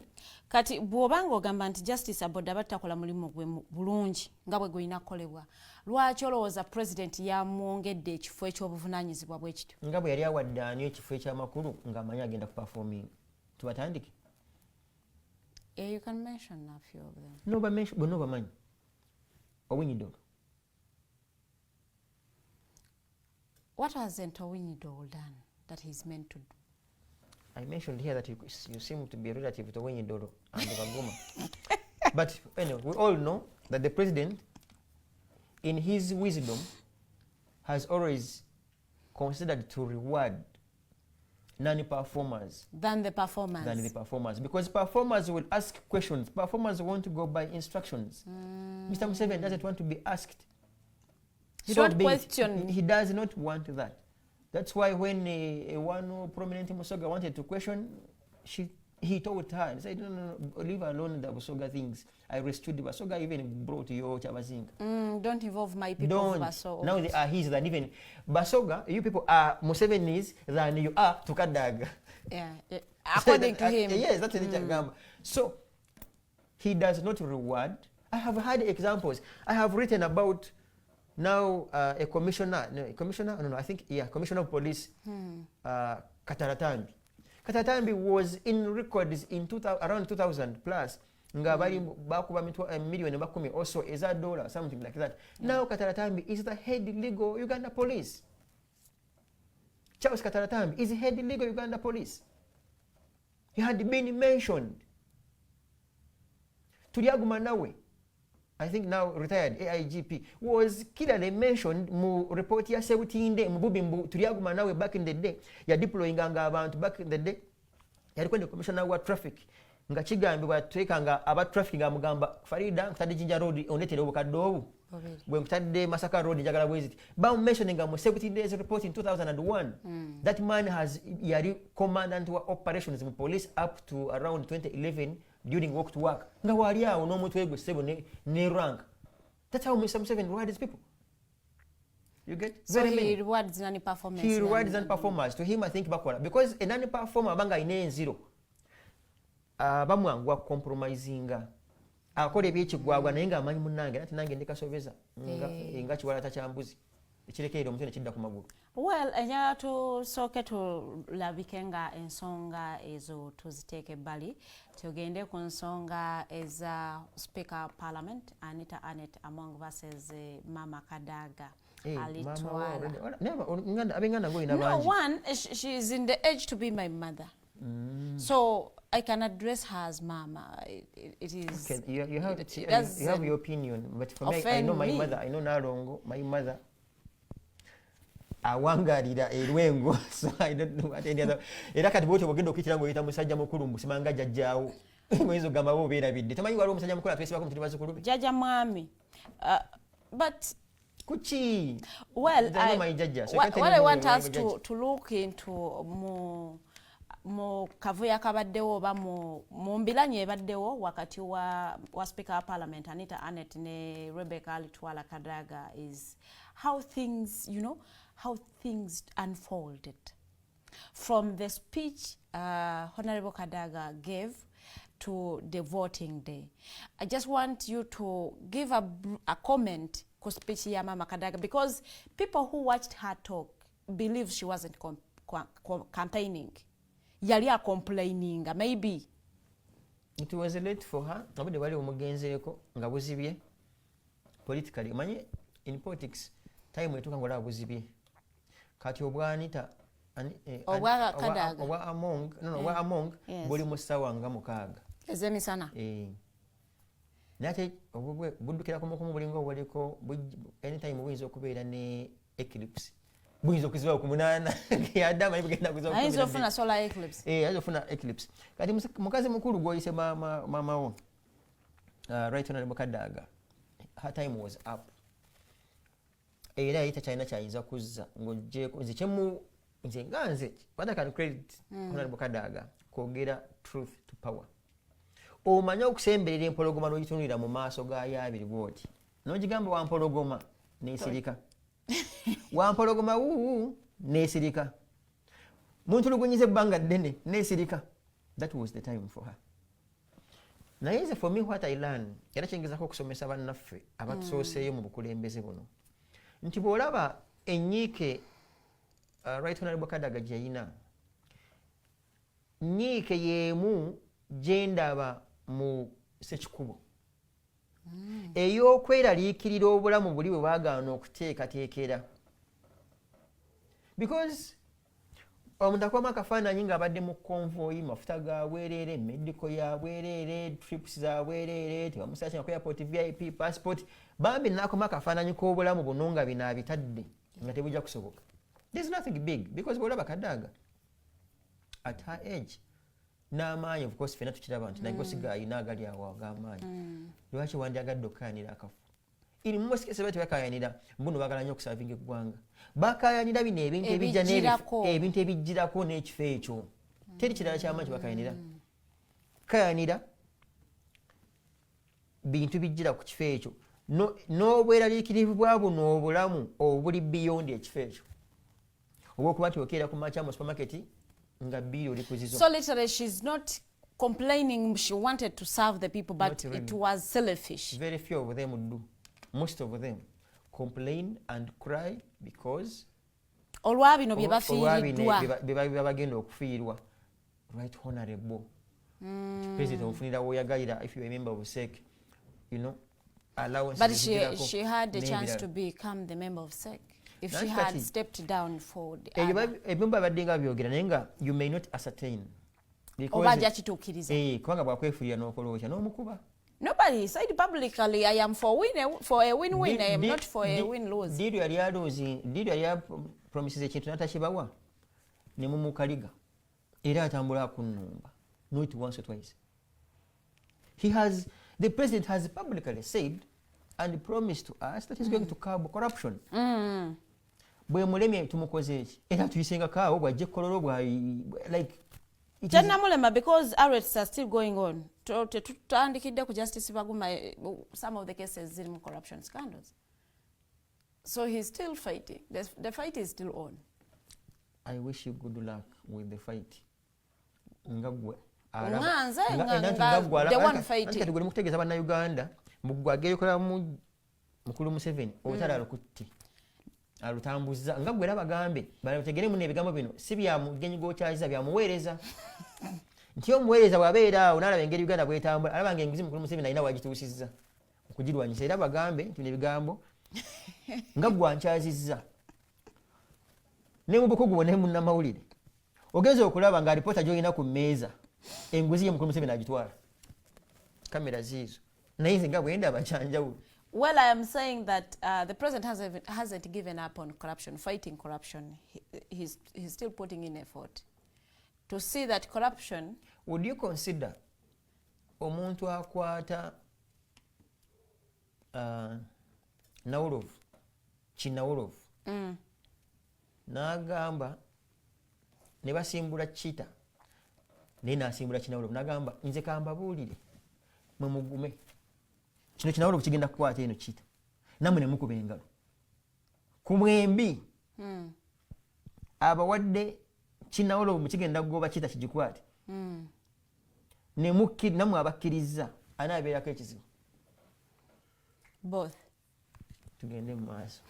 Kati bw'obanga ogamba nti Justice Abodo abatakola mulimu gwe bulungi nga bwe gwina kukolebwa, lwaki olowooza president yamwongedde ekifo eky'obuvunaanyizibwa bwe kityo? Nga bwe yali awadde ani ekifo eky'amakulu ng'amanyi agenda ku performing. tubatandike. Yeah, you can mention a few of them. No bamanyi Owinyi-Dolo. What hasn't Owinyi-Dolo done that he's meant to do? I mentioned here that you seem to be relative to Owinyi-Dolo and Baguma. But anyway, we all know that the president, in his wisdom, has always considered to reward non-performers Than the performers. Because performers will ask questions. Performers want to go by instructions. Mr. Museveni doesn't want to be asked. He don't question. He does not want that. That's why when one prominent Musoga wanted to question, he told her, he said, no, leave alone the Busoga things. I rescued the Basoga, even brought your Chabazinga. Don't involve my people of Basoga. Now they are his than even Basoga, you people are Museveni's than you are to Kadaga. Yeah, according to him. Yes, that's the So, he does not reward. I have had examples. I have written about now a commissioner of police, Kataratambi. Kataratambi was in records in around 2000 plus. Ngabali bakuba million bakumi also is $1, something like that. Now Kataratambi is the head legal Uganda police. Charles Kataratambi is head legal Uganda police. He had been mentioned. Tuliaguma Nawe, I think now retired AIGP, was clearly mentioned mu report ya 17 mbubimbu Tuliaguma Nawe back in the day ya deploying abantu back in the day yalikuwa commissioner wa traffic nga kigambibwa twekanga aba traffic nga mugamba Farida kutadde Jinja road onetera obukadde obu bwe kutadde Masaka road njagala bweziti ba mentioning mu 17 days report in 2001 that man has yali commandant wa operations mu police up to around 2011 during walk to work nga wali awo n'omuntu wegwe sebo ne rank. That's how Mr. Museveni rewards people. You get? So he rewards non-performance. He rewards non-performers. To him, I think bakola because a non-performer banga ine zero. Bamwangwa compromisinga. Akole byekigwagwa naye nga amanyi munnange nati nange ndikasoveza nga kiwala takyambuzi. Ekirekeero omuntu ne kidda ku magulu. Well, enya tusooke tulabikenga ensonga ezo tuziteeke ebbali tugende ku nsonga eza Speaker Parliament Anita Anet Among versus Mama Kadaga. No, one, she is in the age to be my mother. So I can address her as Mama. It is. Okay, you have your opinion, but for me, I know my mother. I know Narongo, my mother. Awangalira elwengo, so I don't know what any other. Era kati bwotyo bogenda okuyitira ngoyita musajja mukulu mbusimanga jjajjaawo. Mwezo gamba bo beerabidde. Tamanyi waliwo musajja mukulu atwesibako mu tuli bazzukulu be. Jjajja mwami. But Kuchi. Well, what I want us to look into mu kavuya kabaddewo oba mu mbilanyi ebaddewo wakati wa Speaker wa Parliament Anita Anet ne Rebecca Alitwala Kadaga is how things, how things unfolded from the speech Honorable Kadaga gave to the voting day. I just want you to give a comment ku speech ya Mama Kadaga because people who watched her talk believe she wasn't campaigning. Yali a complaining, maybe. It was late for her. Nobody wali omugenzeko nga buzibye politically. Manye in politics time etuka ngola buzibye. Kati obwanita Owa among buli musawa nga mukaga. Ezemisana. Nate obugwe buddukira komokomo bulingo waliko anytime buyinza okubeera ne eclipse. Buyinza okuziba ku munana yadama ibugenda kuziba ku munana. Ayinza ofuna solar eclipse. Ayinza ofuna eclipse. Kati mukazi mukulu gwoyise mama wo. Right Honorable Kadaga. Her time was up. Era yita China kyayinza kuzza ng'ogyeko nze kyemu nze nganze what I can credit Honorable Kadaga kwogera truth to power. Omanya okusemberera empologoma n'ogitunulira mu maaso gaayo abiri bwoti n'ogigamba wampologoma n'esirika. Wampologoma n'esirika. Muntulugunyiza ebbanga ddene n'esirika. That was the time for her. Naye for me what I learned era kyengezako okusomesa bannaffe abatusooseeyo mu bukulembeze buno nti bw'olaba enyiike Right Honorable Kadaga gyeyina nyiike yeemu gye ndaba mu Ssekikubo ey'okweraliikirira obulamu buli bwe baagaana okuteekateekera, because omuntu akubamu akafaananyi ng'abadde mu konvoyi, mafuta ga bwereere, mediko ya bwereere, trips za bwereere, tebamusaakina ku airport VIP passport, bambi naakubamu akafaananyi k'obulamu buno nga bino abitadde nga tebujja kusoboka. There's nothing big because bw'olaba Kadaga at her age n'amaanyi, of course ffenna tukiraba nti naye siga ayina agali awo ag'amaanyi, lwaki wandyagadde okukayanira akafu? In most cases bati bakayanira mbuno baagala nnyo okusavinga eggwanga, bakayanira bino ebintu ebijja ebintu ebijjirako n'ekifo ekyo, teri kirala ky'amaanyi bakayanira, kayanira bintu bijjira ku kifo ekyo n'obweraliikirivu bwa buno obulamu obuli beyond ekifo ekyo, obwokuba nti okeera ku makya mu supermarket nga biri oli kuzizo. So literally she's not complaining, she wanted to serve the people, but really. It was selfish. Very few of them do. Most of them complain and cry because olwabino bye bafiiriddwa bagenda okufiirwa. Right honorable president ofunira woyagalira, if you are a member of SEC, you know, allowance. But she had the chance to become the member of SEC if she had stepped down for the ebimba baddinga byogera naye nga you may not ascertain oba ajja kituukiriza kubanga bwakwefuulira n'okoloocha n'omukuba. Nobody said publicly, I am for a win-win, I am not for a win-lose. Did you yali promises ekintu n'atakibawa ne mumukaliga era atambula kunnumba, not once or twice. The president has publicly said and promised to us that he's going to curb corruption. Bwe mulemye tumukoze eki era tuyisengako awo bwajja ekkololo bwa like Janamulema, because arrests are still going on. Tutandikidde ku Justice Baguma some of the cases in corruption scandals. So he's still fighting. The fight is still on. I wish you good luck with the fight. Ngagwe. The one fighting. Kati gwe mukutegeeza bannayuganda mugwe ageekola mukulu Museveni obutala alukutti alutambuza nga gwera bagambe banategere muno ebigambo bino si bya mugenyi gw'okyaziza byamuweereza nti omuweereza bw'abeera awo n'alaba engeri Uganda bw'etambula alaba ng'enguzi mukulu Museveni alina wagituusizza okugirwanyisa era bagambe nti bino ebigambo nga gwankyazizza ne mu bukugu bwonna munnamawulire ogenza okulaba nga alipoota gy'olina ku mmeeza enguzi ye mukulu Museveni agitwala kamera ziizo naye nze nga bwe ndaba kyanjawulo. Well, I am saying that the president hasn't given up on corruption, fighting corruption. He's still putting in effort to see that corruption. Would you consider omuntu akwata Nawolovu, Kinawolovu, n'agamba ne basimbula Chita naye n'asimbula Kinawolovu n'agamba nze kambabuulire mwe mugume kino Kinawolovu kigenda kukwata eno Chita nammwe ne mukuba engalo ku mwembi abawadde Kinawolovu mukigenda kugoba Chita kigikwate ne nammwe abakkiriza anaabeerako ekizibu. Both. Tugende mu maaso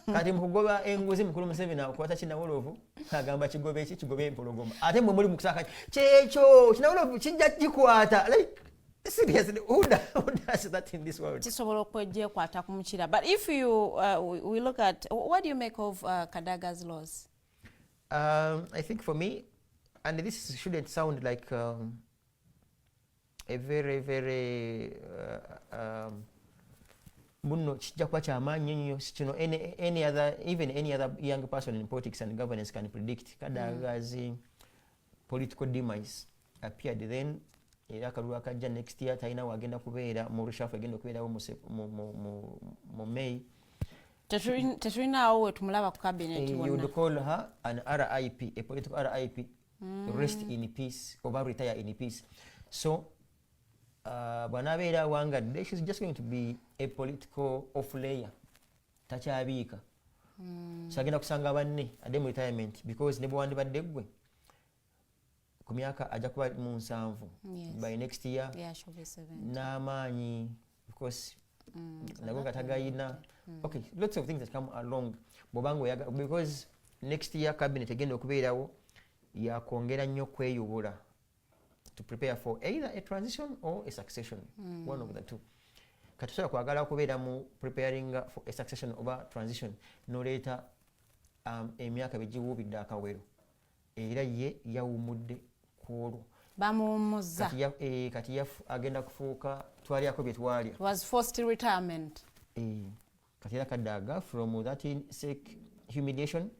kati mukugoba enguzi mukulu Museveni akwata Kinawolovu agamba kigobe eki kigobe empologoma ate mwe muli mu kusaka kyekyo Kinawolovu kijja kikwata like seriously, who does that in this world? But if you we look at, what do you make of Kadaga's laws? I think for me, and this shouldn't sound like a very, very any other young person in politics and governance can predict. Kadaga's political demise appeared then. Era akalulu akajja next year talina wagenda kubeera mu rushafu agenda okubeerawo mu May. Tetulinaawo we tumulaba ku cabinet wonna. You would call her an RIP, a political RIP, rest in peace, or retire in peace. So, bw'anaabeera awangadde, she's just going to be a political off-layer. Takyabiika. So agenda kusanga banne adde mu retirement because ne bwandibadde ggwe ku myaka ajja kuba mu 7 by next year. Yeah, she'll be 7. N'amaanyi, of course, nago katagayina. Okay, lots of things that come along. Bobango yaga, because next year cabinet agenda okubeerawo yakwongera nnyo kweyubula to prepare for either a transition or a succession, one of the two. Katusobola kwagala kubeera mu preparing for a succession oba transition noleeta emyaka begiwuubidde akawero era ye yawumudde ku olwo bamuwummuza kati agenda kufuuka twalyako bye twalya was forced retirement kati era Kadaga from that sick humiliation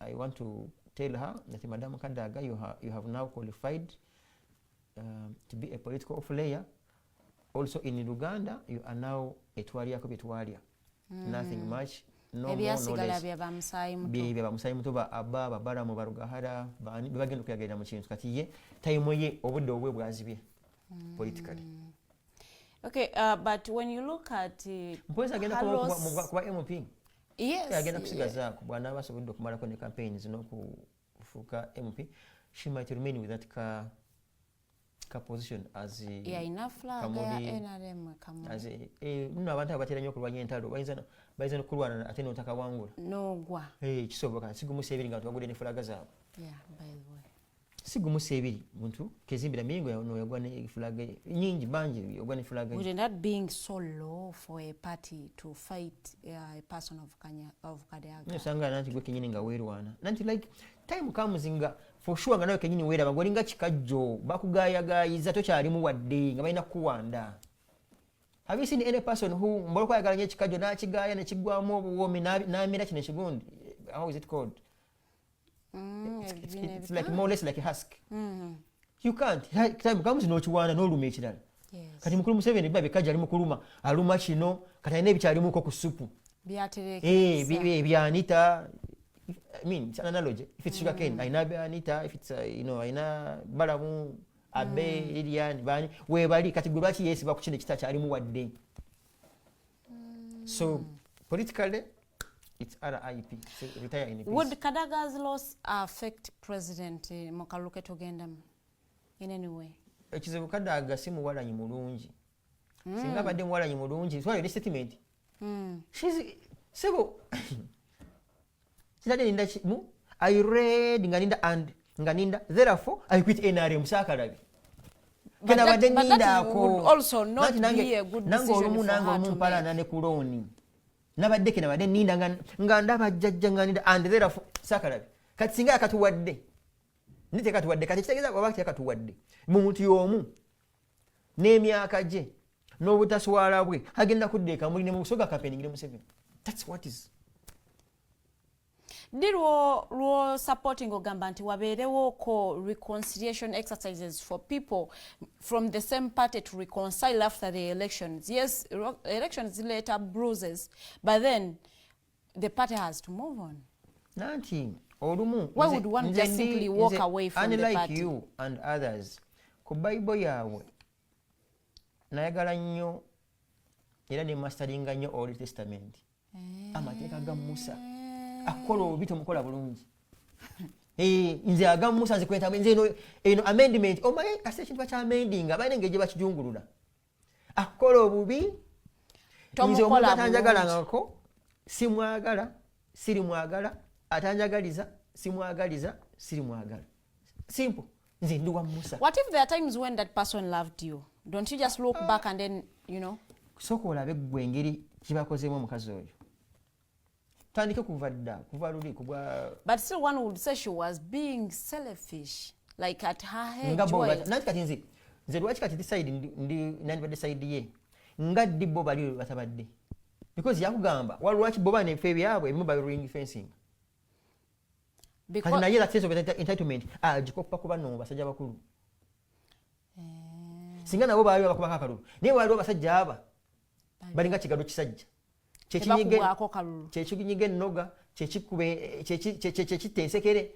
I want to tell her that Madam Kadaga you have now qualified to be a political player. Also in Uganda, you are now a twalyako bye twalya. Nothing much. No more, no less. Bye bamusayi muto ba Abba babala mu barugahara bagenda okuyagerera mu kintu kati ye time ye obudde obwe bwazibye politically. Okay, but when you look at Mpoza agenda kuba MP. Yes. Agenda kusigaza ku bwana basobodde okumalako ne campaigns n'okufuuka MP. She might remain with that position as enough flag ya NRM kama as nno abantu abatera nnyo okulwanya entalo bayinza n'okulwana ate n'otakawangula n'ogwa kisoboka sigumusa ebiri nga twagudde ne fulaga zaabwe by the way sigumusa ebiri muntu kezimbira miyingo yagwa ne fulaga nyingi bangi yagwa ne fulaga would not being so low for a party to fight a person of Kadaga nosanga nanti gwe kenyini nga weerwana nanti like time comes nga for sure nga nawe kenyini weeraba ng'olinga kikajjo bakugaayagaayiza tokyalimu wadde nga balina kukuwanda. Have you seen any person who mbola kwayagala nnyo ekikajjo n'akigaaya ne kiggwamu obuwoomi n'amira kino ekigundi? How is it called? It's like more or less like a husk. You can't. Time comes n'okiwaana n'oluma ekirala. Kati mukulu Museveni biba bikajja ali mu kuluma aluma kino kati alina ebikyalimuko ku supu byanita. I mean, it's an analogy. If it's sugar cane, aina byanita. If it's aina balamu abe Lilian bani we bali kati gwe lwaki yesiba ku kino ekita kyalimu wadde. So politically it's RIP. So retire in peace. Would Kadaga's loss affect President Mukaluke Togenda in any way? Ekizibu Kadaga si muwalanyi mulungi. Singa badde muwalanyi mulungi twalire statement. She's sebo I read Nganinda, therefore I quit NRM Sakarabi. But that would also not be a good decision for her to make. Nabadde nabadde ninda nganda bajjajja nganida and therefore Sakarabi. Kati singa akatuwadde. Nite katuwadde kati kitegeeza wabakati akatuwadde. Mu muntu y'omu n'emyaka gye n'obutaswala bwe agenda kuddeeka muli ne mu soga campaigning ne Museveni. That's what is. Did Ruo supporting ogamba nti wabeerewo ko reconciliation exercises for people from the same party to reconcile after the elections? Yes, elections later bruises, but then the party has to move on. Nanti olumu why would one just simply walk away from the party? Unlike you and others, ku Bible yawe nayagala nnyo era ne masteringa nnyo Old Testament. Amateeka ga Musa. Akola obito mukola bulungi. Nze aga Musa nzikweta nze eno amendment omaye kase kintu kya amending abaine ngeje bakijungulula. Akola obubi nze omuntu atanjagala ngako simwagala siri mwagala atanjagaliza simwagaliza siri mwagala. Simple. Nze ndi wa Musa. What if there are times when that person loved you? Don't you just look back and then, you know? Soko olabe gwe ngeri kibakozemu omukazi oyo. Tandike kuvadda kuva luli kubwa. But still one would say she was being selfish, like at her head. Nanti kati nze lwaki kati decide ndi nani badde side ye ngaddi bo bali batabadde because yakugamba lwaki bo bane fe byabwe ebimu by ring fencing because naye that sense of entitlement jikopa kuba no basajja bakulu singa nabo bali bakubaka kalulu naye waliwo basajja aba balinga kigado kisajja kyekinyige noga kyekikube kyekitensekere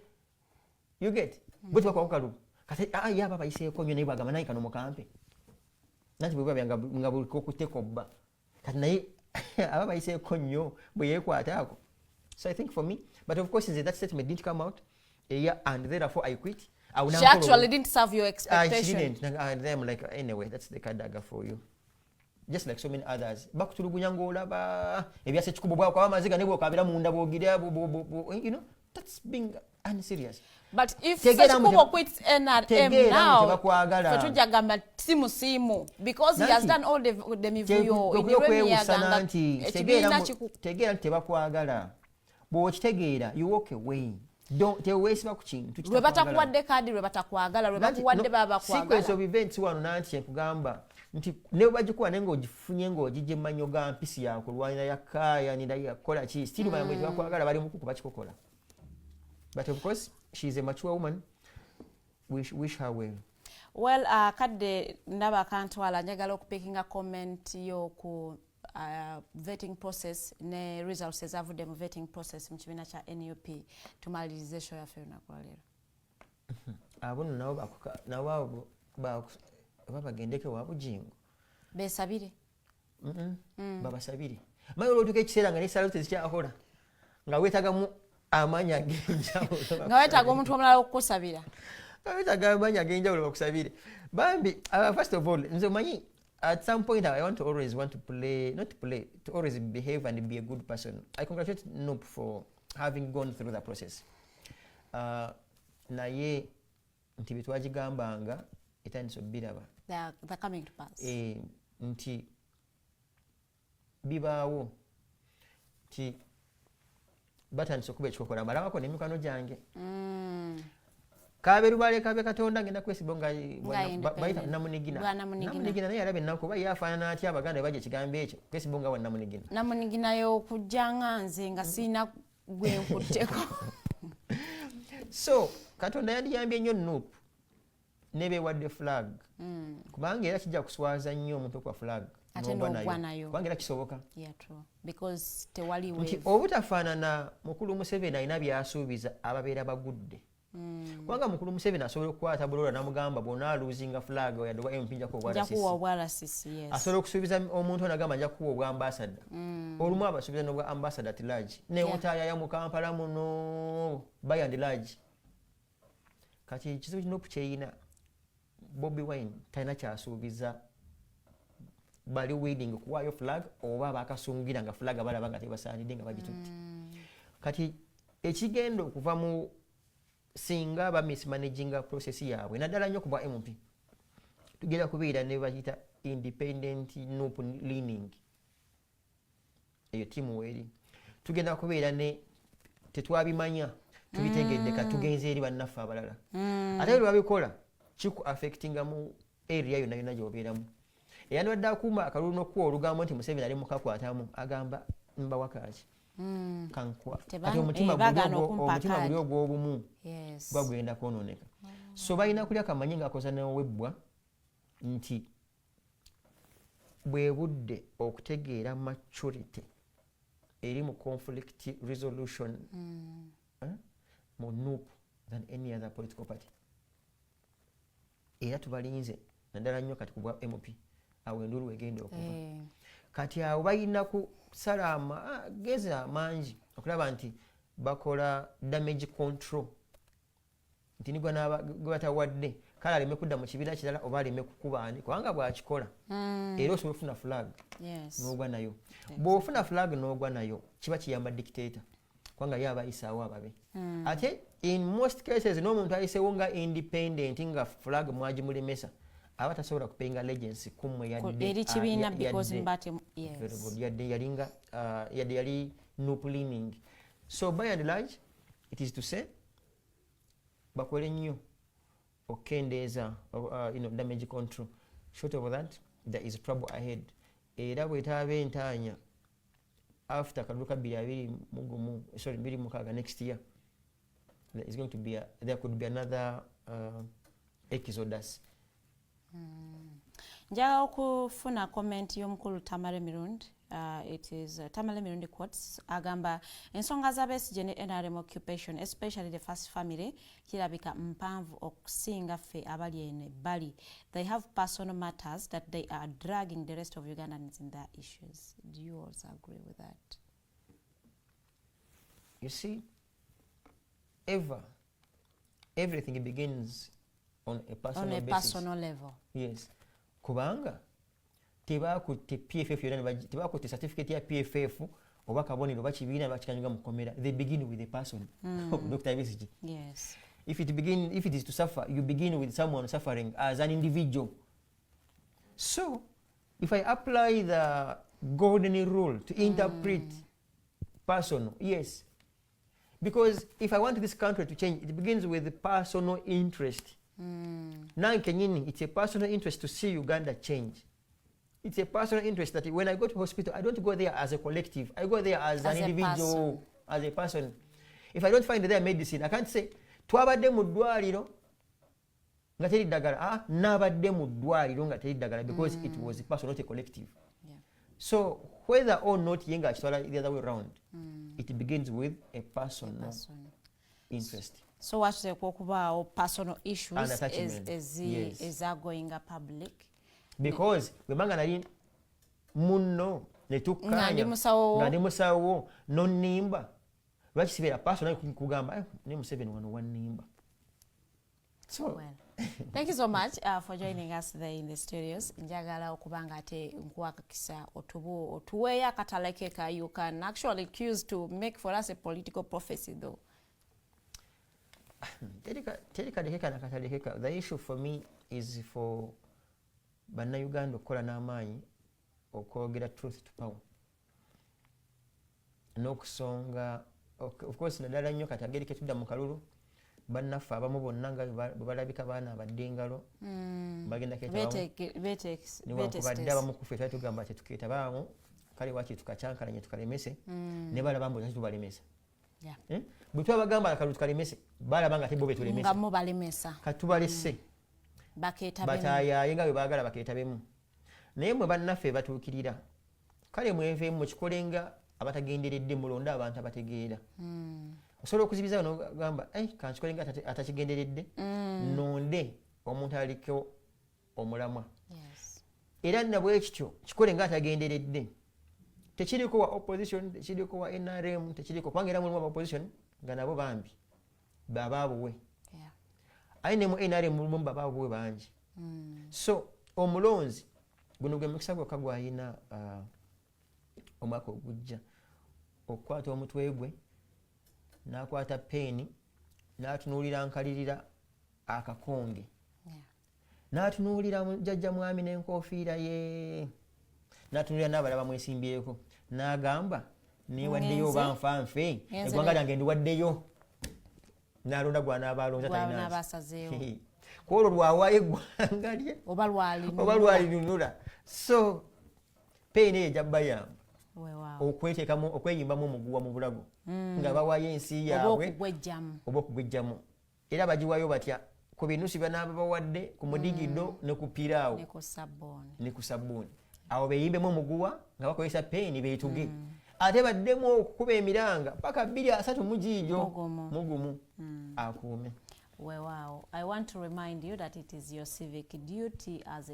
you get bwe bakwa kalulu kati yaba bayiseeko nnyo naye bagamba naye kano mukampe nanti bwe babya nga buli kokuteko kati naye aba bayiseeko nnyo bwe yeekwataako. So I think for me, but of course that statement didn't come out and therefore I quit. She actually didn't serve your expectation. She didn't. And then I'm like, anyway, that's the Kadaga for you. Just like so many others. Back to Lugunyangola, ebyase chikubo bwa kwa maziga nebo kabira munda bogidya you know. That's being unserious. But if such people quit NRM now, Fatuja gamba simu because he has done all the mivuyo. Tegera tebakwagala. Bw'okitegeera, you walk away. Teweesiba ku kintu. Lwe batakuwadde kadi, lwe batakwagala, lwe bakuwadde baba kwagala. Sequence of events wano nanti nkugamba nti ne bagikuwa nenga ogifunye ng'ogijja emmannyo ga mpisi yakulwanira yakkaaya nida yakola ki still bamwe tebakwagala bali mukuku bakikokola. But of course, she's a mature woman. Wish her well. Well, kadde ndaba kantwala njagala okupickinga comment yo ku vetting process ne results ezavudde mu vetting process mu kibiina kya NUP tumalirize show yaffe olunaku lwaleero. Abo nabo babagendeke wa bujingo. Besabire. Babasabire. Mayo olwotuka ekiseera nga n'essala tezikyakola. Nga weetagamu amanya ag'enjawulo. Nga weetaaga omuntu omulala okukusabira. Nga weetaaga amanya ag'enjawulo bakusabire. Bambi, first of all, nze omanyi at some point I always want to play, not to play, to always behave and be a good person. I congratulate Noop for having gone through the process. Naye nti betwagigambanga etandise obbiraba. They're coming to pass. Nti bibaawo nti batandise okuba ekikokola malabako n'emikono gyange. Kaberubale kabe katonda ngenda kwesibo nga bayita namunigina. Namunigina naye alabe ennaku oba yafaanana atya Abaganda bajja ekigambo ekyo kwesibo nga wa namunigina. Namunigina y'okujjanga nze nga sirina gwe nkutteko. So Katonda yandiyambye nnyo Noop nebeewadde flag. Kubanga era kijja kuswaza nnyo omuntu okwa flag. N'ogwa nayo. Kubanga era kisoboka. Yeah, true. Because tewali wave. Nti obutafaanana Mukulu Museveni alina byasuubiza ababeera bagudde. Kubanga Mukulu Museveni asobola okukwata bulola n'amugamba bw'onaaluuzinga flag oyadde obwa MP nja kuwa obwa RCC. Asobola okusuubiza omuntu onagamba nja kuwa obwa ambassador. Olumu abasuubiza n'obwa ambassador at large. Ne otaayaya mu Kampala muno by and large. Kati ekizibu kino kyeyina Bobi Wine talina kyasuubiza bali willing kuwaayo flag oba bakasungira nga flag balaba nga tebasaanidde nga bagitutte. Kati ekigenda okuva mu singa ba mismanaginga process yaabwe naddala nnyo ku bwa MP tugenda kubeera ne bayita independent Noop leaning eyo tiimu weeri tugenda kubeera ne tetwabimanya tubitegedde katugenze eri bannaffe abalala ate lwe babikola kiku affectinga mu area yonna yonna gy'obeeramu eyandibadde akuuma akalulu n'okuwa olugambo nti Museveni ali mukakwatamu agamba mbawakaaki kankwa kati omutima guli ogw'obumu gwagenda kwonooneka. So balina kulya kamanyi ng'akoza n'owebbwa nti bwe budde okutegeera maturity eri mu conflict resolution mu Noop than any other political party. Era tubalinze naddala nnyo kati ku bwa MP awo endulu egenda okuva. Kati awo balina kusala amagezi amangi okulaba nti bakola damage control. Nti nigwa batawadde kale aleme kudda mu kibiina kirala oba aleme kukubaani kubanga bw'akikola era osobola okufuna flag n'ogwa nayo. Bw'ofuna flag n'ogwa nayo kiba kiyamba dictator kubanga ye aba ayisaawo ababe. Ate in most cases n'omuntu ayiseewo nga independent nga flag mwagimulemesa aba tasobola kupenga allegiance kumwe yadde eri kibiina because mbate yadde yali Noop leaning. So by and large it is to say bakole nnyo okendeeza damage control. Short of that there is trouble ahead. Era bwetaaba entaanya after kaduka 2026 next year there is going to be there could be another exodus. Njagala okufuna comment y'omukulu Tamale Mirundi. It is Tamale Mirundi quotes agamba ensonga z'Abesigye ne NRM occupation especially the first family kirabika mpanvu okusinga ffe abali ene Bali. They have personal matters that they are dragging the rest of Ugandans in their issues. Do you also agree with that? You see, everything begins on a personal basis. Personal level. Yes. Kubanga tebakutte PFF yonna tebakutte certificate ya PFF oba kabonero oba kibiina bakikanyuga mu komera, they begin with a person. Dr. Besigi. Yes. If it is to suffer, you begin with someone suffering as an individual. So, if I apply the golden rule to interpret personal, yes. Because if I want this country to change, it begins with personal interest. Now, Kenyini, it's a personal interest to see Uganda change. It's a personal interest that when I go to hospital, I don't go there as a collective. I go there as an individual, as a person. If I don't find their medicine, I can't say, twabadde mu ddwaliro nga teri ddagala. Nabadde mu ddwaliro nga teri ddagala, because it was a person, not a collective. Yeah. So whether or not yenga akitwala the other way around, it begins with a personal interest. So wateekwa okubaawo personal issues And attachment. ezagoinga public. Because bwemanga nali munno ne tukkanya nga ndi musawo nonnimba, lwaki sibeera personal kugamba ne Museveni wano wannimba. So Well, thank you so much for joining us there in the studios. Njagala okubanga ate nkwakakisa otuweeyo akatalekeka. You can actually choose to make for us a political prophecy though. Terikadekeka nakatalekeka. The issue for me is for bannayuganda okukola n'amaanyi okwogera truth to power n'okusonga, of course naddala nnyo kati ageri ketudda mu kalulu, bannaffe abamu bonna nga bwe balabika baana abadde engalo bagenda newankubadde abamu ku ffe twali tugamba tetukeetabaamu, kale waaki tukacyankalanye tukalemese ne balaba mbu tubalemesa. Bwe twabagamba akalulu tukalemese balaba nga tebo betulemesa katubalese bataayaye nga bwe baagala bakeetabemu. Naye mwe bannaffe batuukirira, kale mweveemu mukikolenga abatagenderedde, mulonde abantu abategeera. Osobola okuzibiza n'ogamba kankikolenga atakigenderedde, nonde omuntu aliko omulamwa. Era nabwe ekityo kikole nga atagenderedde. Tekiriko wa opposition, tekiriko wa NRM, tekiriko kubanga era mulimu aba opposition nga nabo bambi babaabuwe. Aye ne mu NRM mulimu babaabuwe bangi. So omulonzi guno gwe mukisa gwokka gwayina omwaka ogujja, okukwata omutwe gwe n'akwata peeni n'atunuulira nkalirira akakonge, n'atunuulira jjajja mwami n'enkofiira ye, n'atunuulira n'abala bamwesimbyeko, n'agamba newaddeyo oba nfanfe eggwanga lyange ndiwaddeyo, n'alonda gw'anaabalonza talinabasazeewo kwolwo lwawaayo eggwanga lye oba lwalinunula. So peeni eyo ejja bayamba okweteekamu, okweyimbamu omuguwa mu bulago nga bawaayo ensi yaabwe oba okugwejjamu. Era bagiwayo batya ku binusi banaaba bawadde ku mudigido ne ku piraawo ne ku sabbuuni. Awo beeyimbemu omuguwa nga bakozesa peeni beetuge. Ate baddemu okukuba emiranga paka 2-3 mugiijo mugumu akuume. Wow. I want to remind you that it is your civic duty as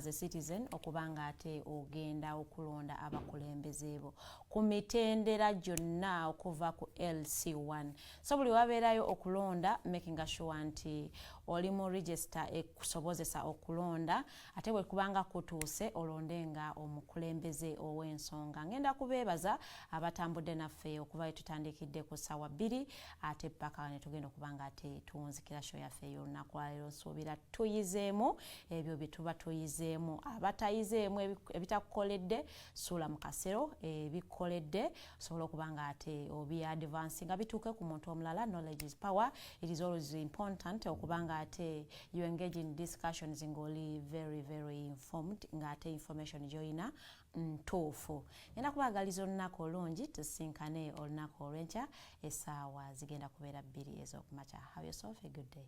a citizen okubanga ate ogenda okulonda abakulembeze bo ku mitendera gyonna okuva ku LC1. So buli wabeerayo okulonda, making sure nti oli mu register ekusobozesa okulonda, ate bwe kubanga kutuuse olondenga omukulembeze ow'ensonga. Ngenda kubeebaza abatambudde naffe okuva tutandikidde ku ssaawa 2 ate paka ne tugenda okubanga ate tuwunzikira show yaffe y'olunaku lwaleero. Nsuubira tuyizeemu ebyo bye tuba tuyizeemu. Abatayizeemu ebitakukoledde suula mu kasero, ebikoledde osobola okubanga ate obi advance nga bituuke ku muntu omulala. Knowledge is power. It is always important okubanga ate you engage in discussions ng'oli very informed, nga ate information gy'olina ntuufu. Ngenda kubagaliza olunaku olungi, tusinkane olunaku olw'enkya essaawa zigenda kubeera 2 ez'okumakya. Have yourself a good day.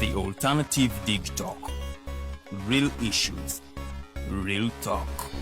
The Alternative Dig Talk. Real issues, real talk.